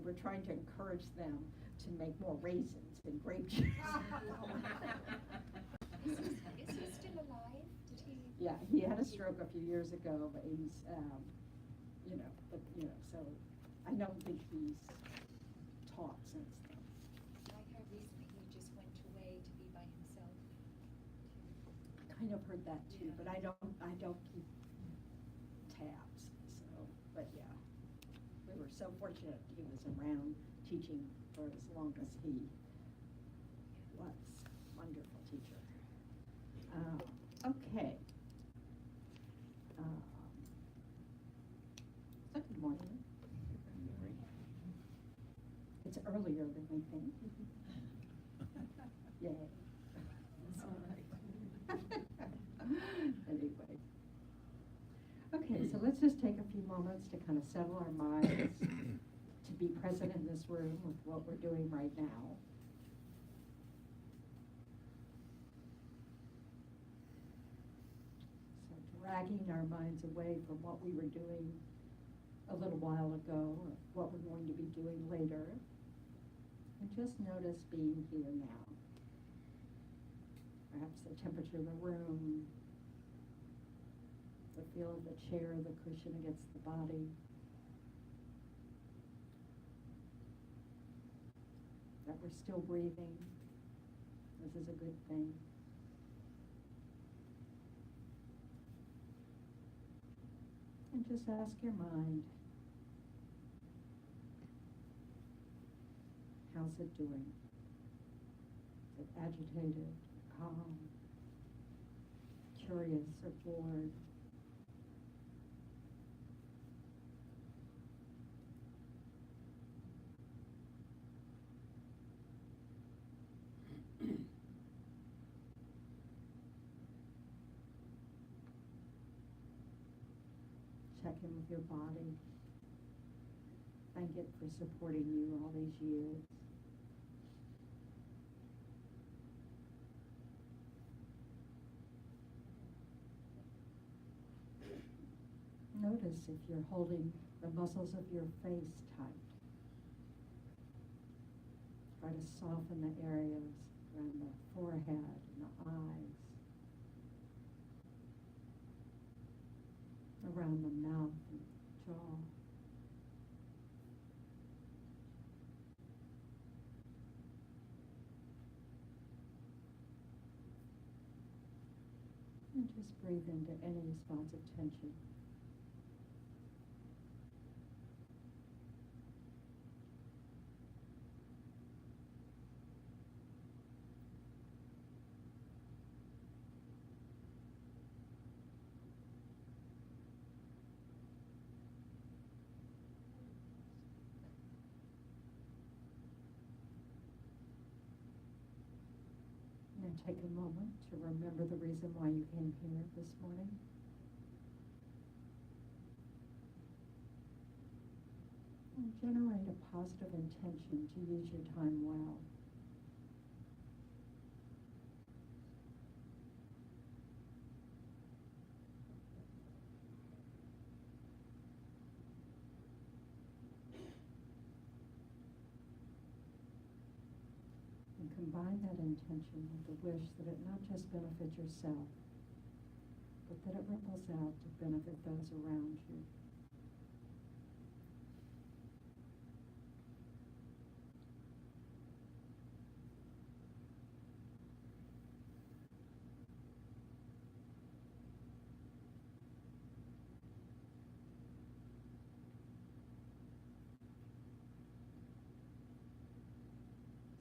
we're trying to encourage them to make more raisins and grape juice. Is he still alive? Did he? Yeah, he had a stroke a few years ago, but he's, so I don't think he's taught since then. I heard recently he just went away to be by himself. Kind of heard that too, Yeah. but I don't keep tabs, so, but yeah. We were so fortunate he was around teaching for as long as he was. Wonderful teacher. Okay. So good morning. It's earlier than we think. Yay. That's all right. Anyway. Okay, so let's just take a few moments to kind of settle our minds, to be present in this room with what we're doing right now. So dragging our minds away from what we were doing a little while ago, or what we're going to be doing later, and just notice being here now. Perhaps the temperature of the room, the feel of the chair, the cushion against the body. That we're still breathing. This is a good thing. And just ask your mind, how's it doing? Is it agitated, calm, curious, or bored? Check in with your body. Thank it for supporting you all these years. Notice if you're holding the muscles of your face tight. Try to soften the areas around the forehead and the eyes, around the mouth and jaw. And just breathe into any spots of tension. And take a moment to remember the reason why you came here this morning. And generate a positive intention to use your time well. And combine that intention with the wish that it not just benefit yourself, but that it ripples out to benefit those around you.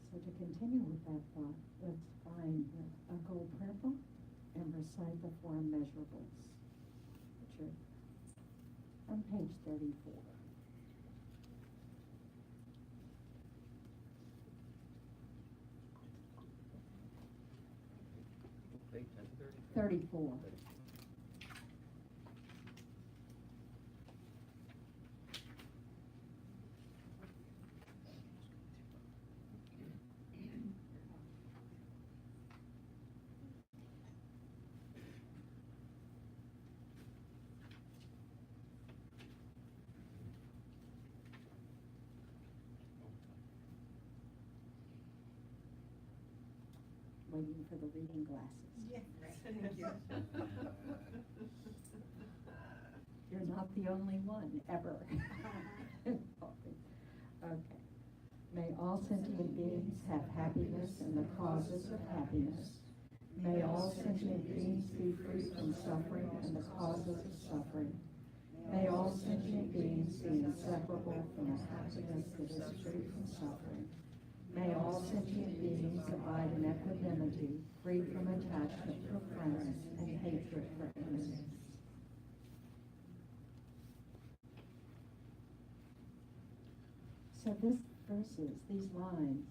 So to continue with that thought, let's find a gold prayer book and recite the 4 immeasurables, which are on page 34. Page 34. waiting for the reading glasses. Yes, thank you. You're not the only one, ever. Okay. May all sentient beings have happiness and the causes of happiness. May all sentient beings be free from suffering and the causes of suffering. May all sentient beings be inseparable from the happiness that is free from suffering. May all sentient beings abide in equanimity, free from attachment for friends and hatred for enemies. So these lines,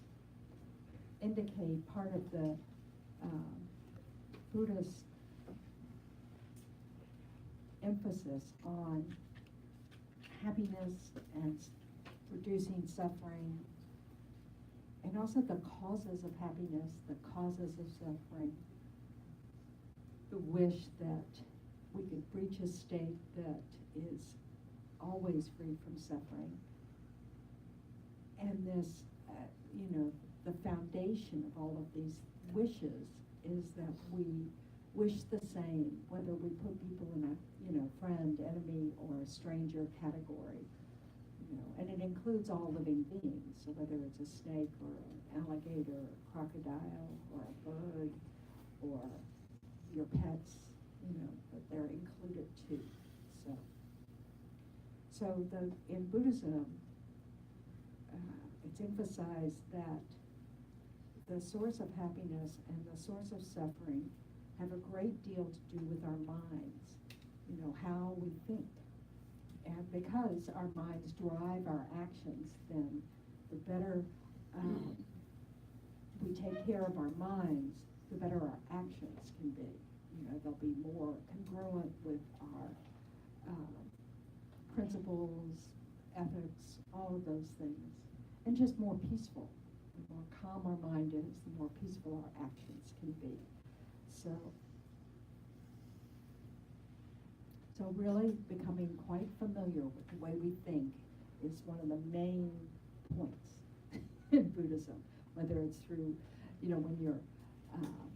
indicate part of the Buddhist emphasis on happiness and reducing suffering, and also the causes of happiness, the causes of suffering, the wish that we could reach a state that is always free from suffering. And this, the foundation of all of these wishes is that we wish the same, whether we put people in a, friend, enemy, or a stranger category. And it includes all living beings, so whether it's a snake or an alligator, or a crocodile, or a bird, or your pets, but they're included too. So in Buddhism, it's emphasized that the source of happiness and the source of suffering have a great deal to do with our minds, how we think. And because our minds drive our actions, then the better we take care of our minds, the better our actions can be. They'll be more congruent with our principles, ethics, all of those things. And just more peaceful. The more calm our mind is, the more peaceful our actions can be. So really becoming quite familiar with the way we think is one of the main points in Buddhism. Whether it's through, when you're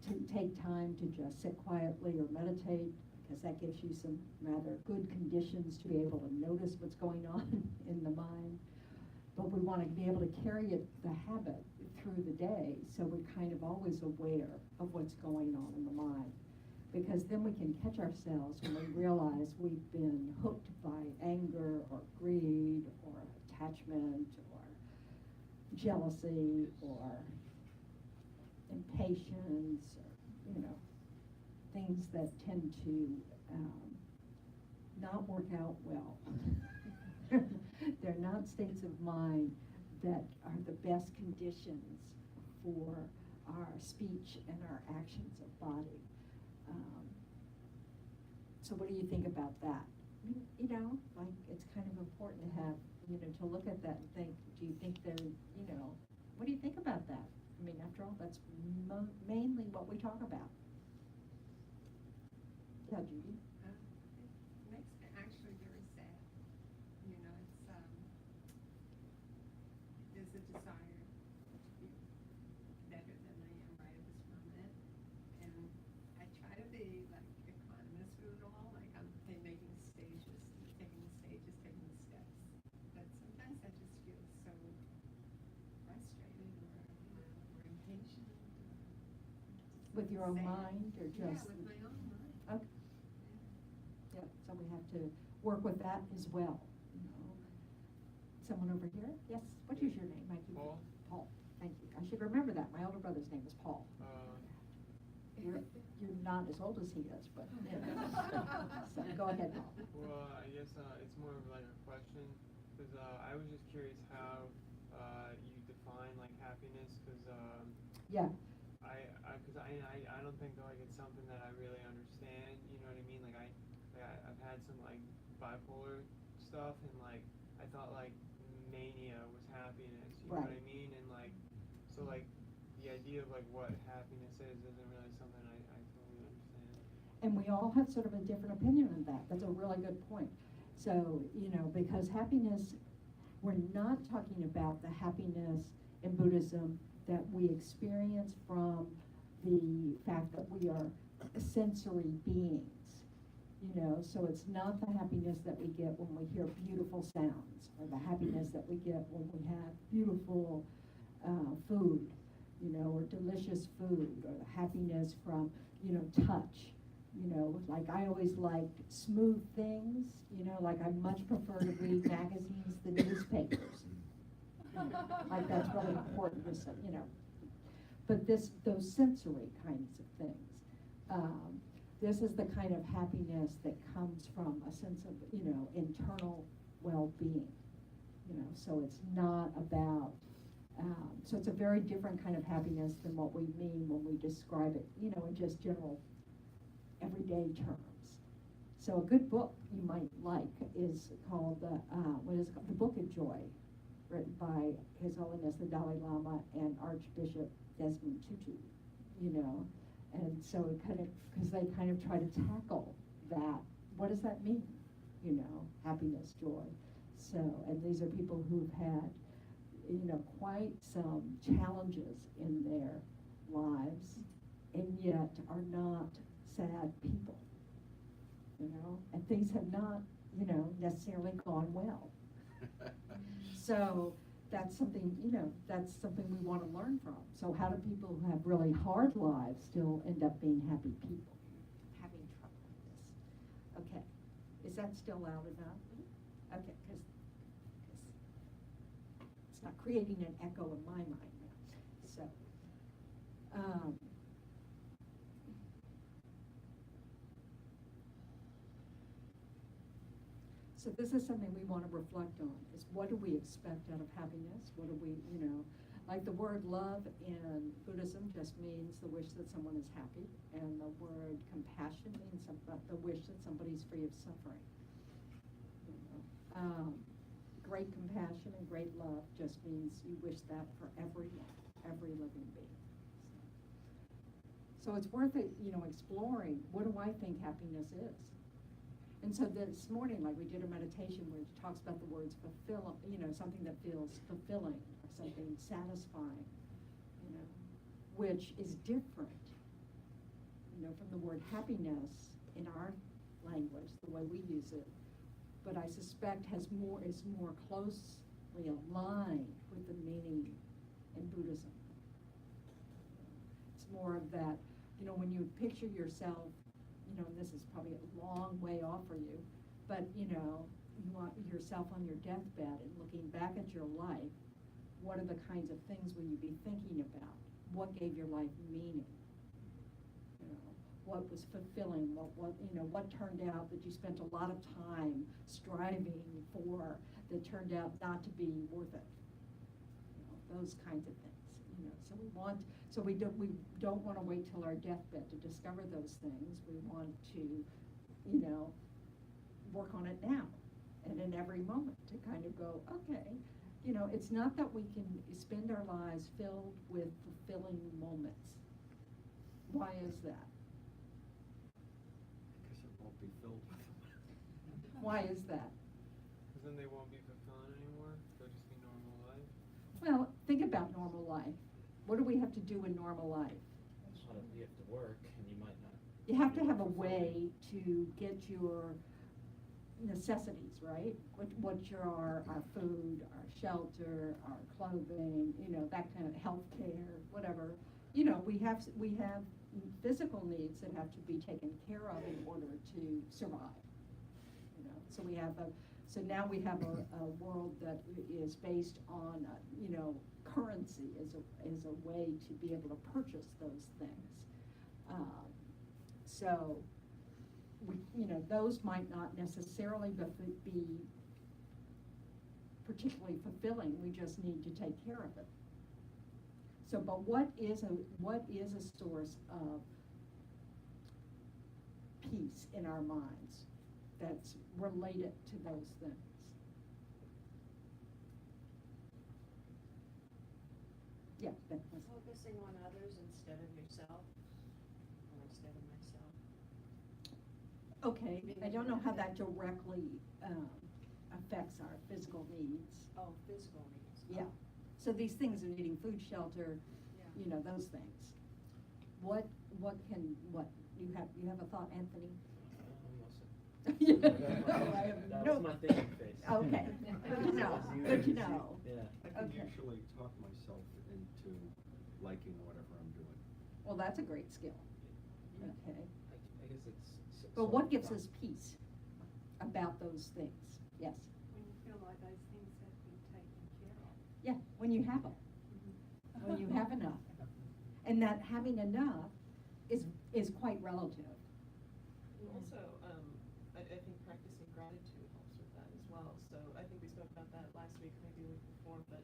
to take time to just sit quietly or meditate, because that gives you some rather good conditions to be able to notice what's going on in the mind. But we want to be able to carry the habit through the day, so we're kind of always aware of what's going on in the mind. Because then we can catch ourselves when we realize we've been hooked by anger or greed or attachment or jealousy or impatience or, things that tend to not work out well. They're not states of mind that are the best conditions for our speech and our actions of body. So what do you think about that? It's kind of important to have, to look at that and think, do you think they're, what do you think about that? After all, that's mainly what we talk about. Yeah, Judy? It makes me actually very sad. There's a desire to be better than I am right at this moment. And I try to be equanimous with it all, I'm making stages, taking the steps. But sometimes I just feel so frustrated or impatient. With your own mind or just? Yeah, with my own mind. Okay. Yeah, so we have to work with that as well. Someone over here? Yes, what is your name, Mikey? Paul. Paul, thank you. I should remember that. My older brother's name is Paul. You're not as old as he is, but so go ahead, Paul. Well, I guess it's more of a question, because I was just curious how you define happiness, because Yeah. I don't think it's something that I really understand. You know what I mean? I've had some bipolar stuff, and I thought mania was happiness. You know what I mean? And so the idea of what happiness is isn't really something I totally understand. And we all have sort of a different opinion on that. That's a really good point. So, because happiness, we're not talking about the happiness in Buddhism that we experience from the fact that we are sensory beings, you know, so it's not the happiness that we get when we hear beautiful sounds, or the happiness that we get when we have beautiful food, you know, or delicious food, or the happiness from, you know, touch. You know, like I always liked smooth things, you know, like I much prefer to read magazines than newspapers. Like that's really important, you know. But those sensory kinds of things, this is the kind of happiness that comes from a sense of, you know, internal well-being. You know, so it's not about, so it's a very different kind of happiness than what we mean when we describe it, you know, in just general everyday terms. So a good book you might like is called what is it called? The Book of Joy, written by His Holiness the Dalai Lama and Archbishop Desmond Tutu. You know, and so it kind of, because they kind of try to tackle that. What does that mean? You know, happiness, joy. So, and these are people who've had, you know, quite some challenges in their lives, and yet are not sad people, you know, and things have not, you know, necessarily gone well. So that's something, you know, that's something we want to learn from. So how do people who have really hard lives still end up being happy people? Having trouble with this. Okay, is that still loud enough? Okay, because it's not creating an echo in my mind now. So, so this is something we want to reflect on, is what do we expect out of happiness? What do we, you know, like the word love in Buddhism just means the wish that someone is happy, and the word compassion means the wish that somebody's free of suffering. You know? Great compassion and great love just means you wish that for everyone, every living being. So it's worth it, you know, exploring, what do I think happiness is? And so this morning, like we did a meditation where it talks about the words fulfill, you know, something that feels fulfilling, or something satisfying, you know, which is different, you know, from the word happiness in our language, the way we use it, but I suspect is more closely aligned with the meaning in Buddhism. It's more of that, you know, when you picture yourself, you know, and this is probably a long way off for you, but, you know, you want yourself on your deathbed and looking back at your life, what are the kinds of things will you be thinking about? What gave your life meaning? You know, what was fulfilling? What you know, what turned out that you spent a lot of time striving for that turned out not to be worth it? You know, those kinds of things. You know, so we don't want to wait till our deathbed to discover those things. We want to, you know, work on it now and in every moment to kind of go, okay, you know, it's not that we can spend our lives filled with fulfilling moments. Why is that? Because it won't be filled with them. Why is that? Because then they won't be fulfilling anymore. They'll just be normal life. Well, think about normal life. What do we have to do in normal life? Well, you have to work, and you might not. You have to have a way to get your necessities, right? What are our food, our shelter, our clothing, you know, that kind of health care, whatever. You know, we have physical needs that have to be taken care of in order to survive. You know, so now we have a world that is based on, you know, currency as a way to be able to purchase those things. So, you know, those might not necessarily be particularly fulfilling. We just need to take care of it. So, but what is a source of peace in our minds that's related to those things? Yeah, that was. Focusing on others instead of yourself, or instead of myself. Okay, I don't know how that directly affects our physical needs. Oh, physical needs. Yeah, so these things are needing food, shelter, Yeah. you know, those things. what you have a thought, Anthony? I'm Yeah. listening. Oh, I have That no- was my thinking face. Okay, good to know, good to know. Yeah. I can Okay. usually talk myself into liking whatever I'm doing. Well, that's a great skill. Yeah. Okay. I guess it's. But what gives us peace about those things? Yes. When you feel like those things have been taken care of. Yeah, when you have them, when you have enough. And that having enough is quite relative. And also, I think practicing gratitude helps with that as well. So I think we spoke about that last week, maybe the week before, but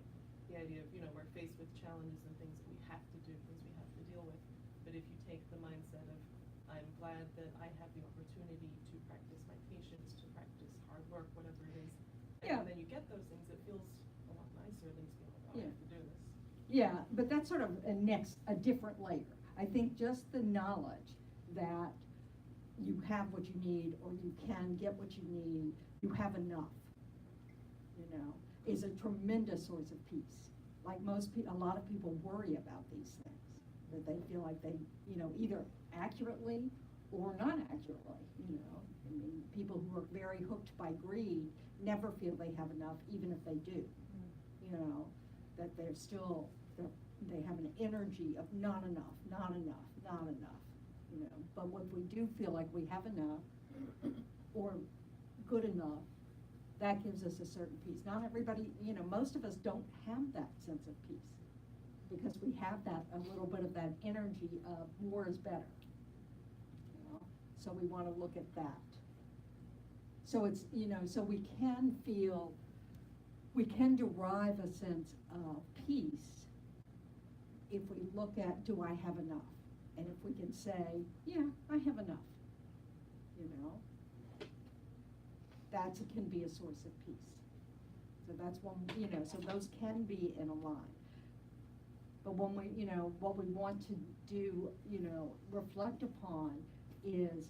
the idea of, we're faced with challenges and things that we have to do, things we have to deal with. But if you take the mindset of, I'm glad that I have the opportunity to practice my patience, to practice hard work, whatever it is. Yeah. And then you get those things, it feels a lot nicer than just being like, oh, I Yeah. have to do this. Yeah, but that's sort of a different layer. I think just the knowledge that you have what you need, or you can get what you need, you have enough, is a tremendous source of peace. Like a lot of people worry about these things, that they feel like they, either accurately or not accurately, I mean, people who are very hooked by greed never feel they have enough, even if they do, that they're still, they have an energy of not enough, not enough, not enough, But when we do feel like we have enough, or good enough, that gives us a certain peace. Not everybody, most of us don't have that sense of peace, because we have a little bit of that energy of more is better. So we want to look at that. So it's, so we can derive a sense of peace if we look at, do I have enough? And if we can say, yeah, I have enough, that can be a source of peace. So that's one, so those can be in a line. But when we, what we want to do, reflect upon is,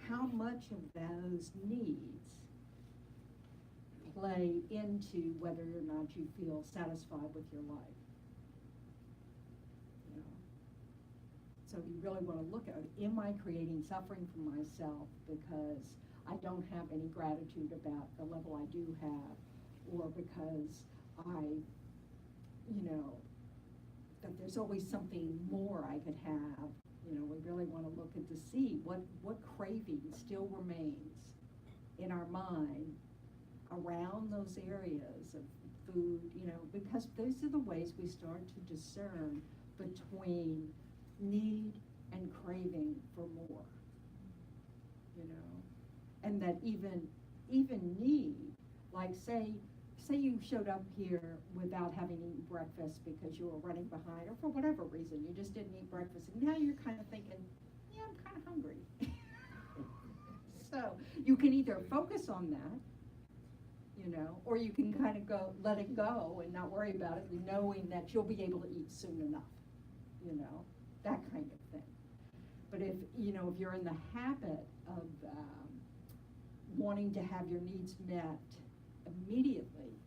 how much of those needs play into whether or not you feel satisfied with your life? So you really want to look at, am I creating suffering for myself because I don't have any gratitude about the level I do have, or because that there's always something more I could have? We really want to look at to see what craving still remains in our mind around those areas of food, because those are the ways we start to discern between need and craving for more, and that even need, like say you showed up here without having eaten breakfast because you were running behind, or for whatever reason, you just didn't eat breakfast, and now you're kind of thinking, yeah, I'm kind of hungry. So you can either focus on that, or you can kind of let it go and not worry about it, knowing that you'll be able to eat soon enough, that kind of thing. But if you're in the habit of wanting to have your needs met immediately,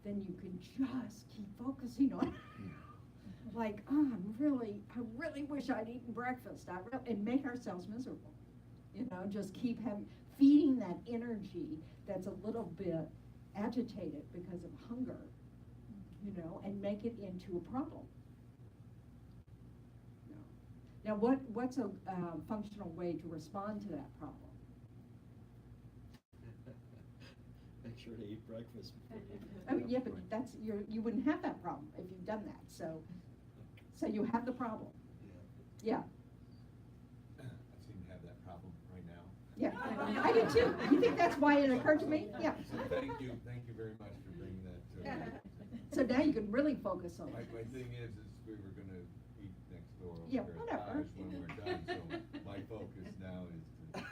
then you can just keep focusing on it. Like, oh, I really wish I'd eaten breakfast. And make ourselves miserable. Just keep feeding that energy that's a little bit agitated because of hunger, and make it into a problem. Now, what's a functional way to respond to that problem? Make sure to eat breakfast before you. Oh, yeah, but you wouldn't have that problem if you've done that, so you have the problem. Yeah. I seem to have that problem right now. Yeah, I did too. You think that's why it occurred to me? Yeah. So thank you very much for bringing that to me. So now you can really focus on My it. thing is we were gonna eat next door over Yeah, here at whatever. Taj when we're done, so my focus now is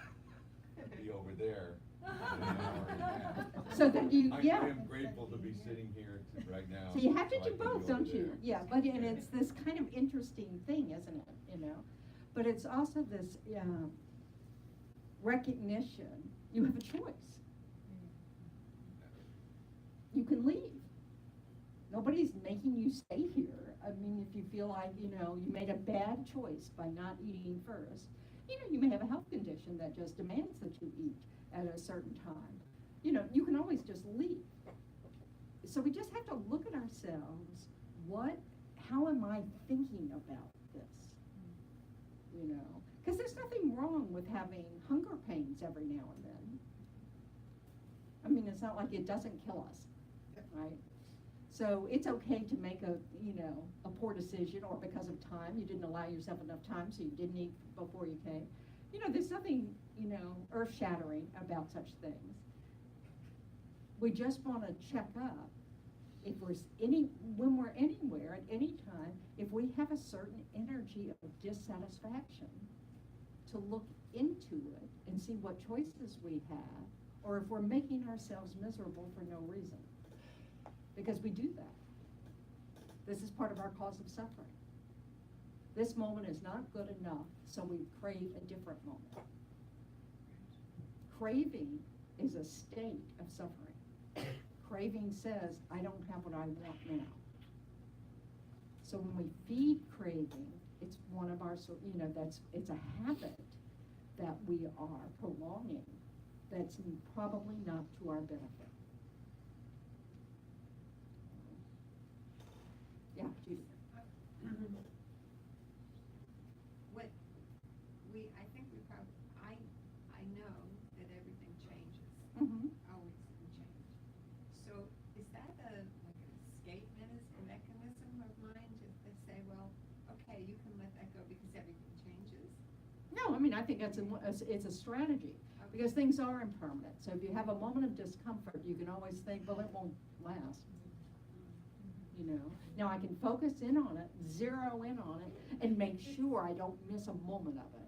to be over there in an hour and a half. So that you, I yeah. am grateful to be sitting here right now. So you have to so I do can be both, over don't you? there. Yeah, and it's this kind of interesting thing, isn't it, But it's also this recognition, you have a choice. You can leave. Nobody's making you stay here. I mean, if you feel like, you know, you made a bad choice by not eating first, you know, you may have a health condition that just demands that you eat at a certain time. You know, you can always just leave. So we just have to look at ourselves. How am I thinking about this? You know, because there's nothing wrong with having hunger pains every now and then. I mean, it's not like it doesn't kill us, right? So it's okay to make a poor decision, or because of time, you didn't allow yourself enough time, so you didn't eat before you came. You know, there's nothing, earth-shattering about such things. We just want to check up when we're anywhere at any time, if we have a certain energy of dissatisfaction, to look into it and see what choices we have, or if we're making ourselves miserable for no reason. Because we do that. This is part of our cause of suffering. This moment is not good enough, so we crave a different moment. Craving is a state of suffering. Craving says, I don't have what I want now. So when we feed craving, it's one of our, it's a habit that we are prolonging that's probably not to our benefit. Yeah, Judy. I think we probably, I know that everything changes. Mm-hmm. Always can change. So is that like an escape mechanism of mine to say, well, okay, you can let that go because everything changes? No, I mean, I think it's a strategy, because things are impermanent. So if you have a moment of discomfort, you can always think, well, it won't last. Now I can focus in on it, zero in on it, and make sure I don't miss a moment of it.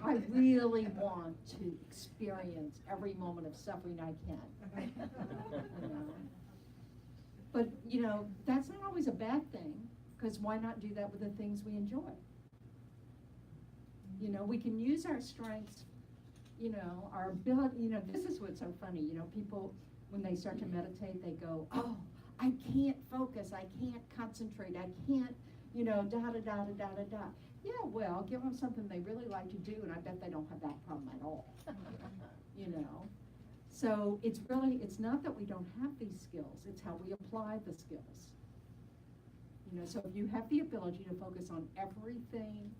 I really want to experience every moment of suffering I can. But, that's not always a bad thing, because why not do that with the things we enjoy? We can use our strengths, our ability, this is what's so funny, people, when they start to meditate, they go, oh, I can't focus, I can't concentrate, I can't, da-da-da-da-da-da-da. Yeah, well, give them something they really like to do, and I bet they don't have that problem at all. So it's not that we don't have these skills, it's how we apply the skills. So if you have the ability to focus on everything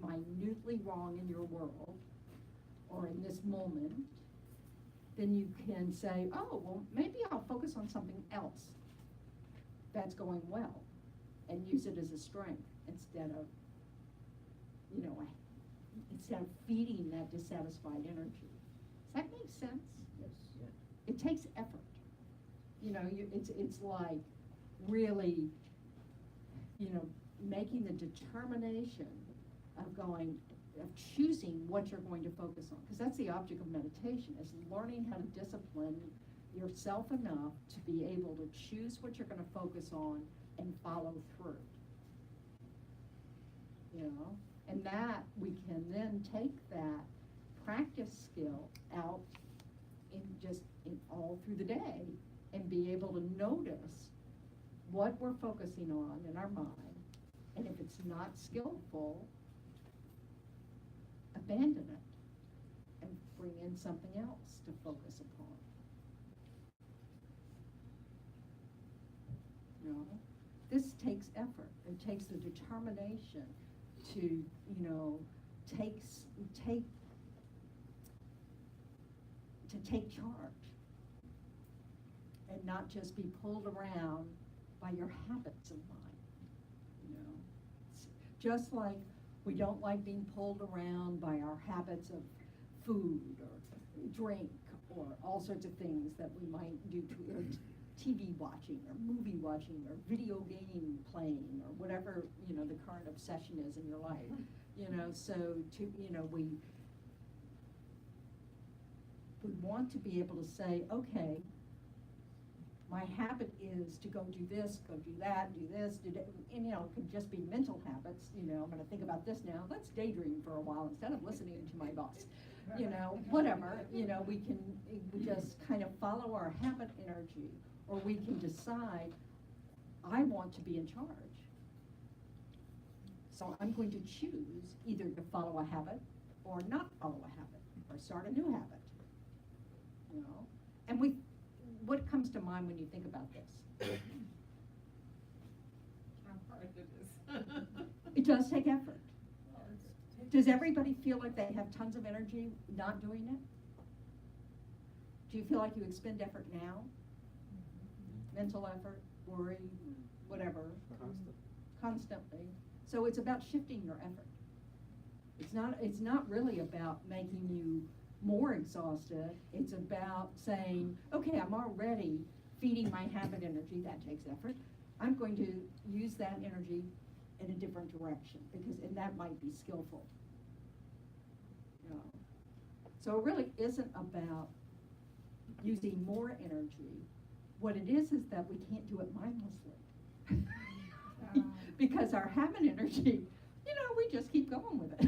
minutely wrong in your world, or in this moment, then you can say, oh, well, maybe I'll focus on something else that's going well, and use it as a strength instead of feeding that dissatisfied energy. Does that make sense? Yes, yeah. It takes effort. It's like really, making the determination of choosing what you're going to focus on. Because that's the object of meditation, is learning how to discipline yourself enough to be able to choose what you're going to focus on and follow through. And that we can then take that practice skill out in all through the day, and be able to notice what we're focusing on in our mind, and if it's not skillful, abandon it and bring in something else to focus upon. This takes effort. It takes the determination to, take charge, and not just be pulled around by your habits of mind. It's just like we don't like being pulled around by our habits of food or drink or all sorts of things that we might do to TV watching or movie watching or video game playing or whatever, the current obsession is in your life. So we want to be able to say, okay, my habit is to go do this, go do that, do this, do that. And, it could just be mental habits. I'm going to think about this now. Let's daydream for a while instead of listening to my boss. you know, whatever, you know, we just kind of follow our habit energy, or we can decide, I want to be in charge. So I'm going to choose either to follow a habit or not follow a habit, or start a new habit, you know? And what comes to mind when you think about this? How hard it is. It does take effort. Does everybody feel like they have tons of energy not doing it? Do you feel like you expend effort now? Mental effort, worry, whatever, Constant. constantly. So it's about shifting your effort. It's not really about making you more exhausted. It's about saying, okay, I'm already feeding my habit energy, that takes effort. I'm going to use that energy in a different direction, and that might be skillful. You know. So it really isn't about using more energy. What it is that we can't do it mindlessly. Because our habit energy, you know, we just keep going with it.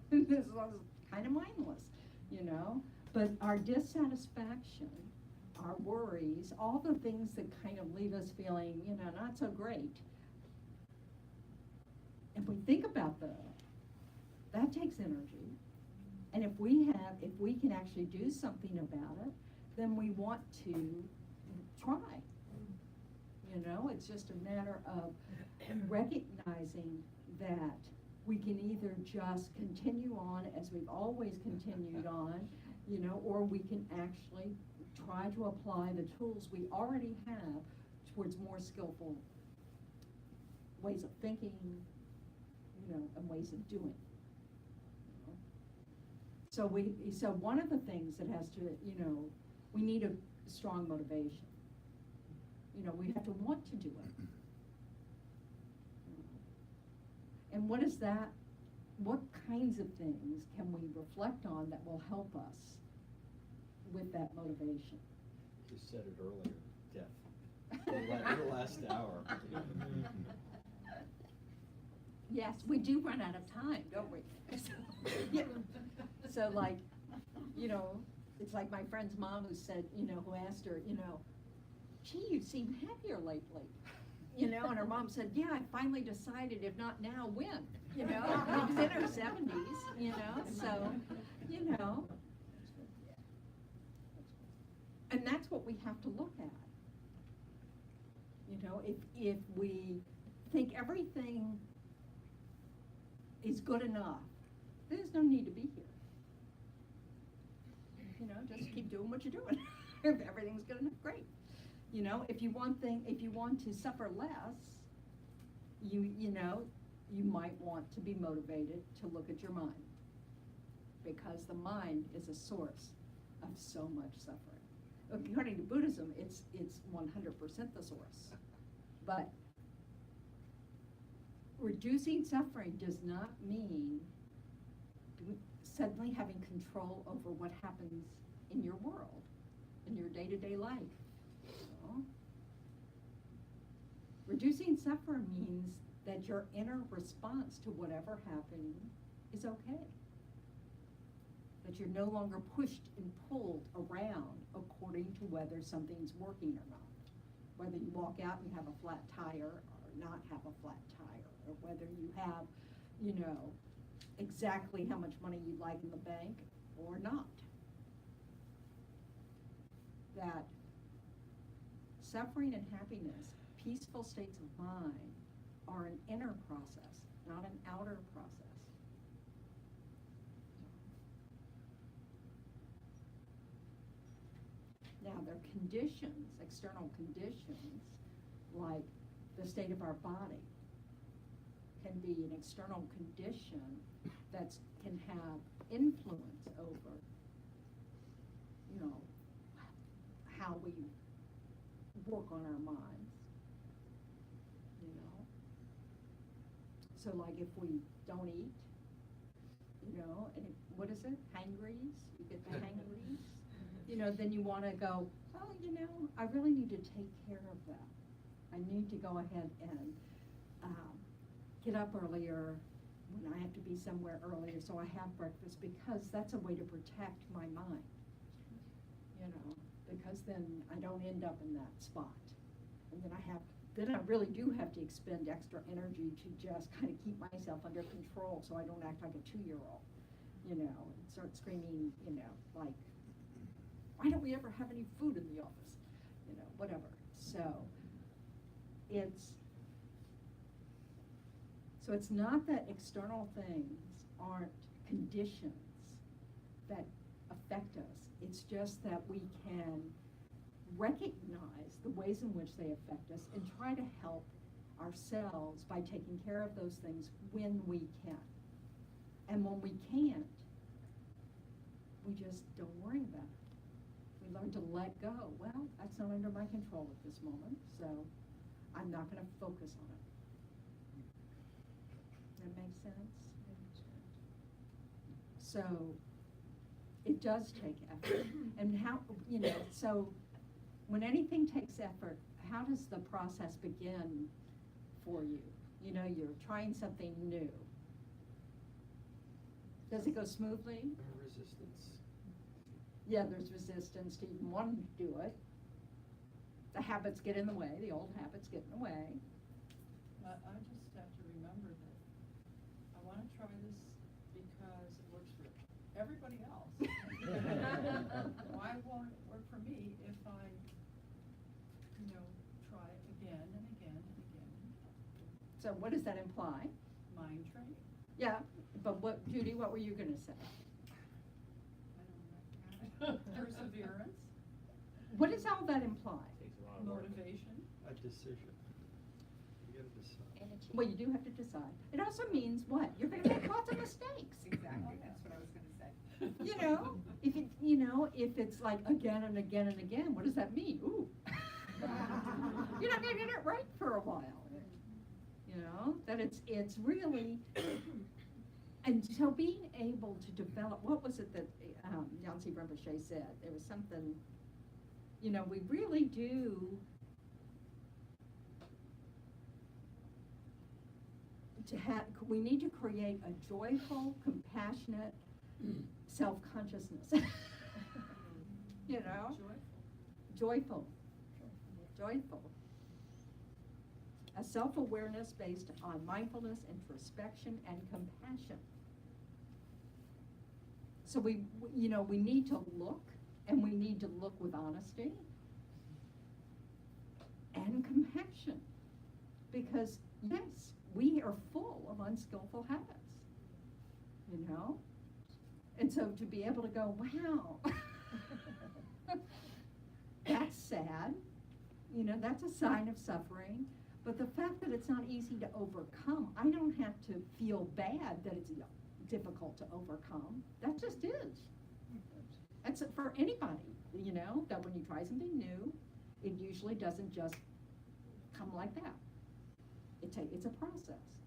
This is kind of mindless, you know. But our dissatisfaction, our worries, all the things that kind of leave us feeling, you know, not so great. If we think about that takes energy. And if we can actually do something about it, then we want to try. You know, it's just a matter of recognizing that we can either just continue on as we've always continued on, you know, or we can actually try to apply the tools we already have towards more skillful ways of thinking, you know, and ways of doing. You know? So one of the things that has to, you know, we need a strong motivation. You know, we have to want to do it. And what is that? What kinds of things can we reflect on that will help us with that motivation? You said it earlier, death. It'll last an hour. Yes, we do run out of time, don't we? Yeah. So like, you know, it's like my friend's mom who said, you know, who asked her, you know, gee, you seem happier lately. You know, and her mom said, yeah, I finally decided, if not now, when? You know, she was in her 70s, you know, so, you know. And that's what we have to look at. You know, if we think everything is good enough, there's no need to be here. You know, just keep doing what you're doing. If everything's good enough, great. You know, if you want to suffer less, you know, you might want to be motivated to look at your mind, because the mind is a source of so much suffering. According to Buddhism, it's 100% the source. But reducing suffering does not mean suddenly having control over what happens in your world, in your day-to-day life. Reducing suffering means that your inner response to whatever happened is okay. That you're no longer pushed and pulled around according to whether something's working or not. Whether you walk out and you have a flat tire or not have a flat tire, or whether you have, you know, exactly how much money you'd like in the bank or not. That suffering and happiness, peaceful states of mind, are an inner process, not an outer process. Now, there are conditions, external conditions, like the state of our body can be an external condition that can have influence over, you know, how we work on our minds, you know. So like if we don't eat, you know, and what is it, hangries, you get the hangries, you know, then you want to go, oh, you know, I really need to take care of that. I need to go ahead and get up earlier, when I have to be somewhere earlier, so I have breakfast, because that's a way to protect my mind. You know, because then I don't end up in that spot. And then I really do have to expend extra energy to just kind of keep myself under control so I don't act like a 2-year-old, you know, and start screaming, you know, like, why don't we ever have any food in the office? You know, whatever. So it's not that external things aren't conditions that affect us. It's just that we can recognize the ways in which they affect us and try to help ourselves by taking care of those things when we can. And when we can't, we just don't worry about it. We learn to let go. Well, that's not under my control at this moment, so I'm not going to focus on it. That makes sense? So it does take effort. And how, you know, so when anything takes effort, how does the process begin for you? You know, you're trying something new. Does it go smoothly? Resistance. Yeah, there's resistance to even wanting to do it. The habits get in the way, the old habits get in the way. But I just have to remember that I wanna try this because it works for everybody else. Why won't it work for me if I, you know, try it again and again and again? So what does that imply? Mind training. Yeah, but what, Judy, what were you gonna say? I don't know. Perseverance, What does all that imply? Takes a lot of work. motivation. A decision. You gotta decide. Energy. Well, you do have to decide. It also means what? You're gonna make lots of mistakes. Exactly, that's what I was gonna say. You know, if it's like again and again and again, what does that mean? Ooh. You're not gonna get it right for a while. You know, that it's really, and so being able to develop, what was it that Yancy Rinpoche said? There was something, you know, we really do we need to create a joyful, compassionate self-consciousness. You know? Joyful. A self-awareness based on mindfulness, introspection, and compassion. So we need to look, and we need to look with honesty and compassion. Because, yes, we are full of unskillful habits, you know? And so to be able to go, wow, that's sad, you know, that's a sign of suffering. But the fact that it's not easy to overcome, I don't have to feel bad that it's difficult to overcome. That just is. That's for anybody, you know, that when you try something new, it usually doesn't just come like that. It's a process.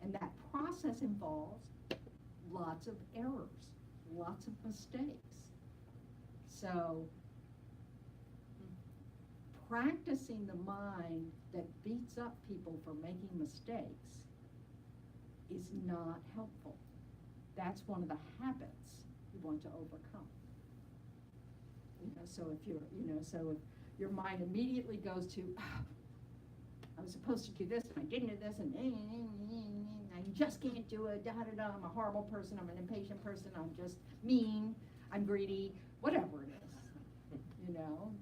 And that process involves lots of errors, lots of mistakes. So practicing the mind that beats up people for making mistakes is not helpful. That's one of the habits you want to overcome. You know, so if your mind immediately goes to, I was supposed to do this and I didn't do this and I just can't do it, I'm a horrible person, I'm an impatient person, I'm just mean, I'm greedy, whatever it is, you know.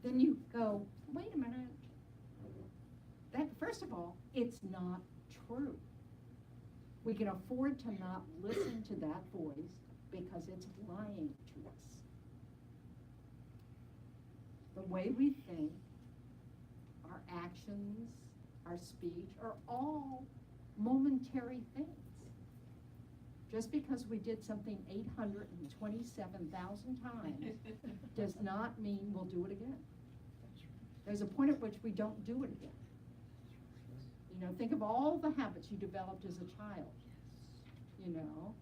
Then you go, wait a minute, that, first of all, it's not true. We can afford to not listen to that voice because it's lying to us. The way we think, our actions, our speech are all momentary things. Just because we did something 827,000 times does not mean we'll do it again. There's a point at which we don't do it again. You know, think of all the habits you developed as a child, you know,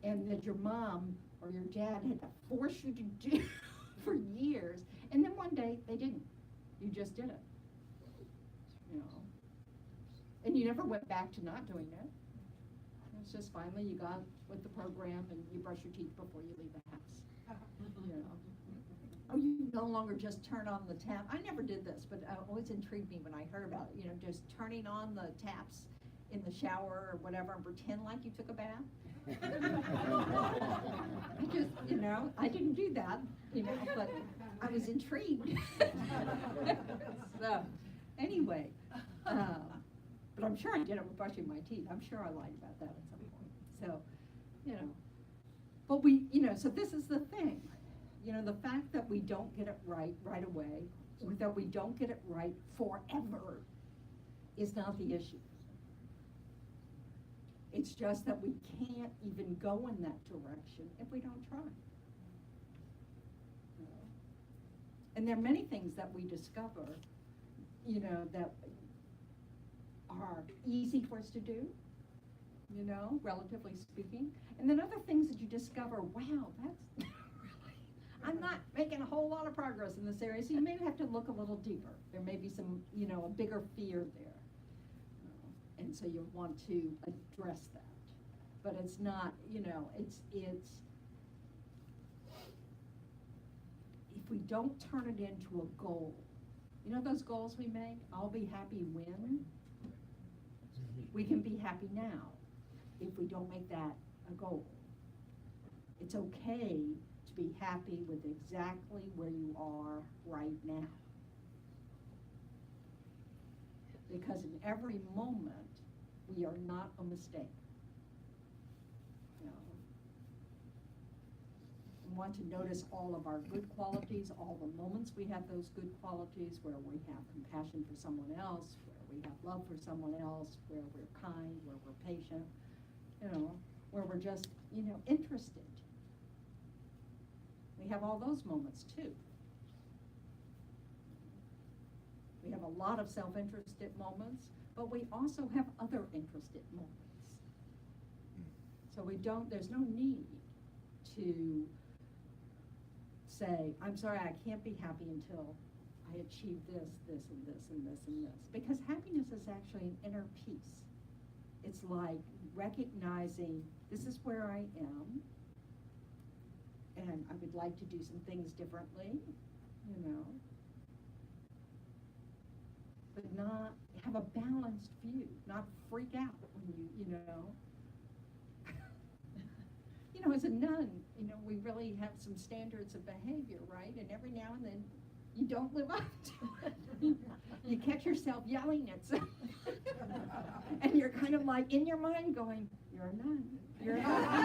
and that your mom or your dad had to force you to do for years, and then one day they didn't. You just did it, you know. And you never went back to not doing it. it's just finally you got with the program and you brush your teeth before you leave the house. You know. Oh, you no longer just turn on the tap. I never did this, but it always intrigued me when I heard about it. You know, just turning on the taps in the shower or whatever and pretend like you took a bath. I just, you know, I didn't do that, you know, but I was intrigued. So, anyway, but I'm sure I did it with brushing my teeth. I'm sure I lied about that at some point. So, you know, but we, you know, so this is the thing. You know, the fact that we don't get it right away, or that we don't get it right forever, is not the issue. It's just that we can't even go in that direction if we don't try. You know? And there are many things that we discover, you know, that are easy for us to do, you know, relatively speaking. And then other things that you discover, wow, that's I'm not making a whole lot of progress in this area, so you may have to look a little deeper. There may be some, you know, a bigger fear there. And so you'll want to address that. But it's not, you know, it's, if we don't turn it into a goal, you know those goals we make? I'll be happy when? We can be happy now if we don't make that a goal. It's okay to be happy with exactly where you are right now. Because in every moment, we are not a mistake. You know? We want to notice all of our good qualities, all the moments we have those good qualities, where we have compassion for someone else, where we have love for someone else, where we're kind, where we're patient, you know, where we're just, you know, interested. We have all those moments too. We have a lot of self-interested moments, but we also have other interested moments. So there's no need to say, I'm sorry, I can't be happy until I achieve this, this, and this, and this, and this. Because happiness is actually an inner peace. It's like recognizing, this is where I am, and I would like to do some things differently, you know. But not have a balanced view, not freak out when you know. You know, as a nun, you know, we really have some standards of behavior, right? And every now and then, you don't live up to it. You catch yourself yelling at someone. And you're kind of like, in your mind going, you're a nun. You're a nun.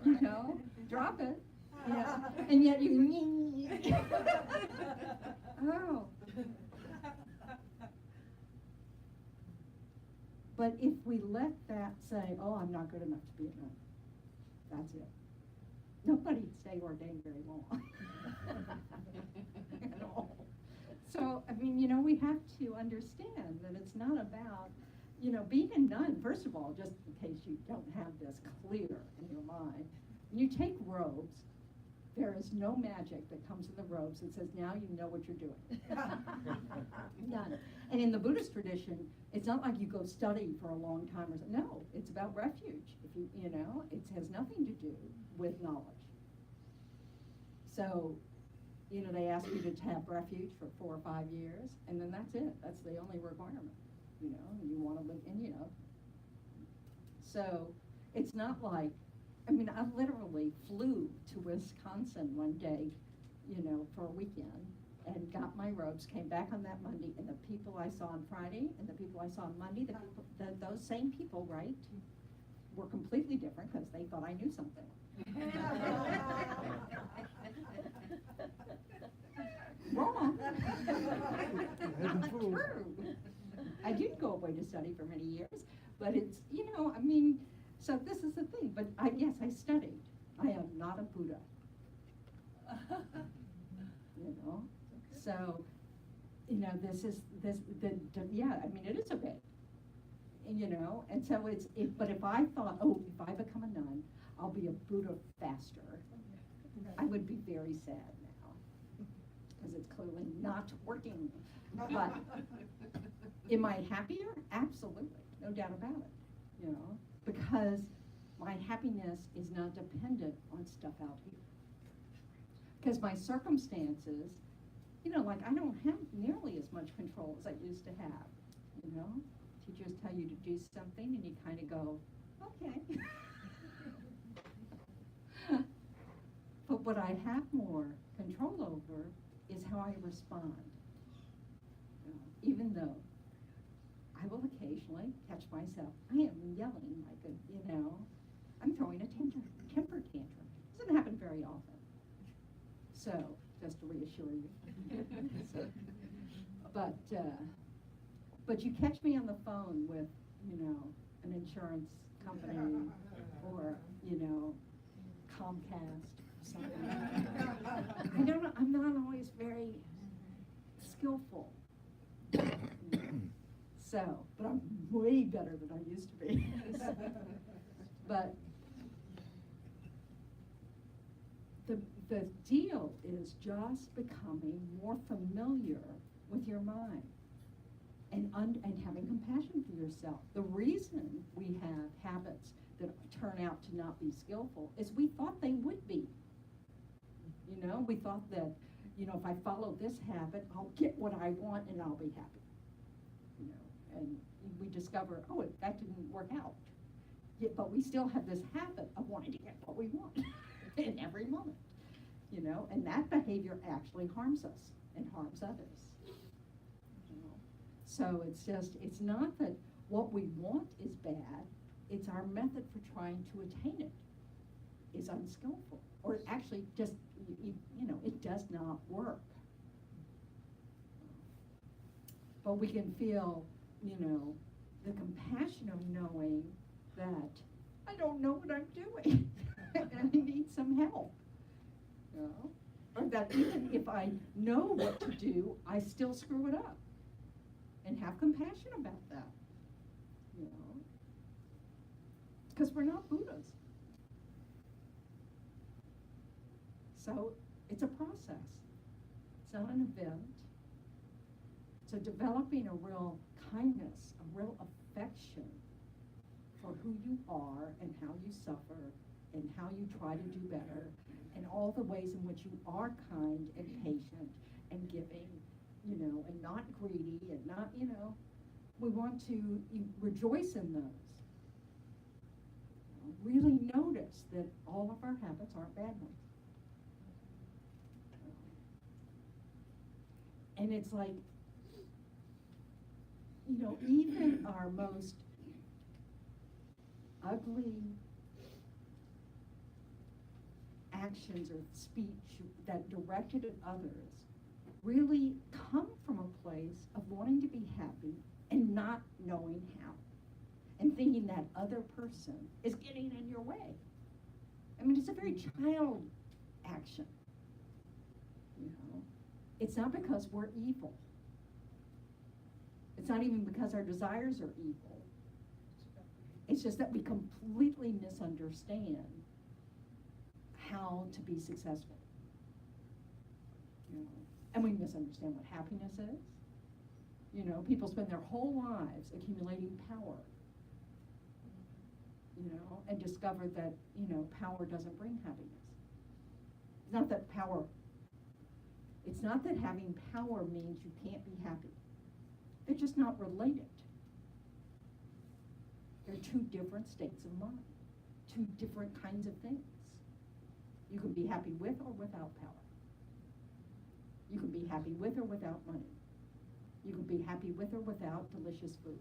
You know, drop it. Yeah. And yet you, oh. But if we let that say, oh, I'm not good enough to be a nun, that's it. Nobody'd stay ordained very long. At all. So, I mean, you know, we have to understand that it's not about, you know, being a nun, first of all, just in case you don't have this clear in your mind, when you take robes, there is no magic that comes in the robes that says, now you know what you're doing. None. And in the Buddhist tradition, it's not like you go study for a long time or something. No, it's about refuge. If you know, it has nothing to do with knowledge. So, you know, they ask you to have refuge for 4 or 5 years, and then that's it. That's the only requirement. You know, you want to live in, you know. So, it's not like, I mean, I literally flew to Wisconsin one day, you know, for a weekend, and got my robes, came back on that Monday, and the people I saw on Friday and the people I saw on Monday, those same people, right, were completely different because they thought I knew something. Wrong. Not true. I did go away to study for many years, but it's, you know, I mean, so this is the thing, but yes, I studied. I am not a Buddha. You know? So, you know, yeah, I mean, it is a bit, you know, and so but if I thought, oh, if I become a nun, I'll be a Buddha faster, I would be very sad now, because it's clearly not working. But am I happier? Absolutely, no doubt about it, you know. because my happiness is not dependent on stuff out here. Because my circumstances, you know, like I don't have nearly as much control as I used to have, you know? Teachers tell you to do something and you kind of go, okay. But what I have more control over is how I respond. Even though I will occasionally catch myself, I am yelling like a, you know, I'm throwing a temper tantrum. Doesn't happen very often. So, just to reassure you. So, but you catch me on the phone with, you know, an insurance company or, you know, Comcast or something. I don't know, I'm not always very skillful. So, but I'm way better than I used to be. But the deal is just becoming more familiar with your mind and having compassion for yourself. The reason we have habits that turn out to not be skillful is we thought they would be. You know, we thought that, you know, if I follow this habit, I'll get what I want and I'll be happy. You know, and we discover, oh, that didn't work out. Yet, but we still have this habit of wanting to get what we want in every moment. You know, and that behavior actually harms us and harms others. You know? So it's not that what we want is bad, it's our method for trying to attain it is unskillful. Or actually just, you know, it does not work. But we can feel, you know, the compassion of knowing that I don't know what I'm doing and I need some help. You know? Or that even if I know what to do, I still screw it up. And have compassion about that. You know? Because we're not Buddhas. So it's a process. It's not an event. So developing a real kindness, a real affection for who you are and how you suffer and how you try to do better and all the ways in which you are kind and patient and giving, you know, and not greedy and not, you know, we want to rejoice in those. Really notice that all of our habits aren't bad ones. And it's like, you know, even our most ugly actions or speech that directed at others really come from a place of wanting to be happy and not knowing how. And thinking that other person is getting in your way. I mean, it's a very child action. You know, it's not because we're evil. It's not even because our desires are evil. It's just that we completely misunderstand how to be successful. You know, and we misunderstand what happiness is. You know, people spend their whole lives accumulating power. You know, and discover that, you know, power doesn't bring happiness. It's not that having power means you can't be happy. They're just not related. They're two different states of mind, two different kinds of things. You can be happy with or without power. You can be happy with or without money. You can be happy with or without delicious food.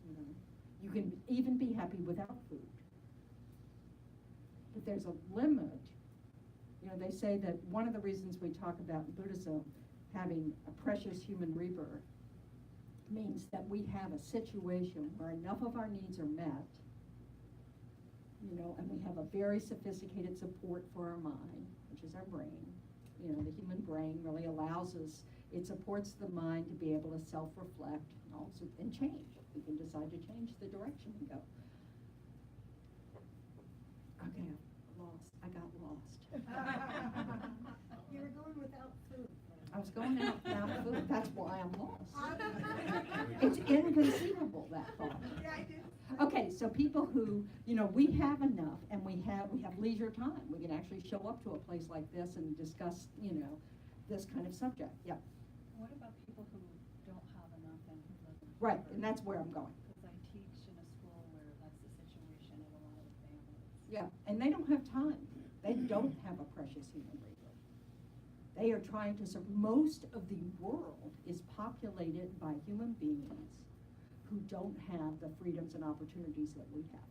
You know? You can even be happy without food. But there's a limit. You know, they say that one of the reasons we talk about in Buddhism having a precious human rebirth means that we have a situation where enough of our needs are met, you know, and we have a very sophisticated support for our mind, which is our brain. You know, the human brain really allows us, it supports the mind to be able to self-reflect and change. We can decide to change the direction we go. Okay, I got lost. You were going without food. I was going out without food, that's why I'm lost. It's inconceivable, that thought. Yeah, I did. Okay, so people who, we have enough and we have leisure time. We can actually show up to a place like this and discuss, this kind of subject. Yep. What about people who don't have enough and who live in Right, poverty? and that's where I'm going. Because I teach in a school where that's the situation in a lot of families. Yeah, and they don't have time. They don't have a precious human resource. They are trying to serve. Most of the world is populated by human beings who don't have the freedoms and opportunities that we have.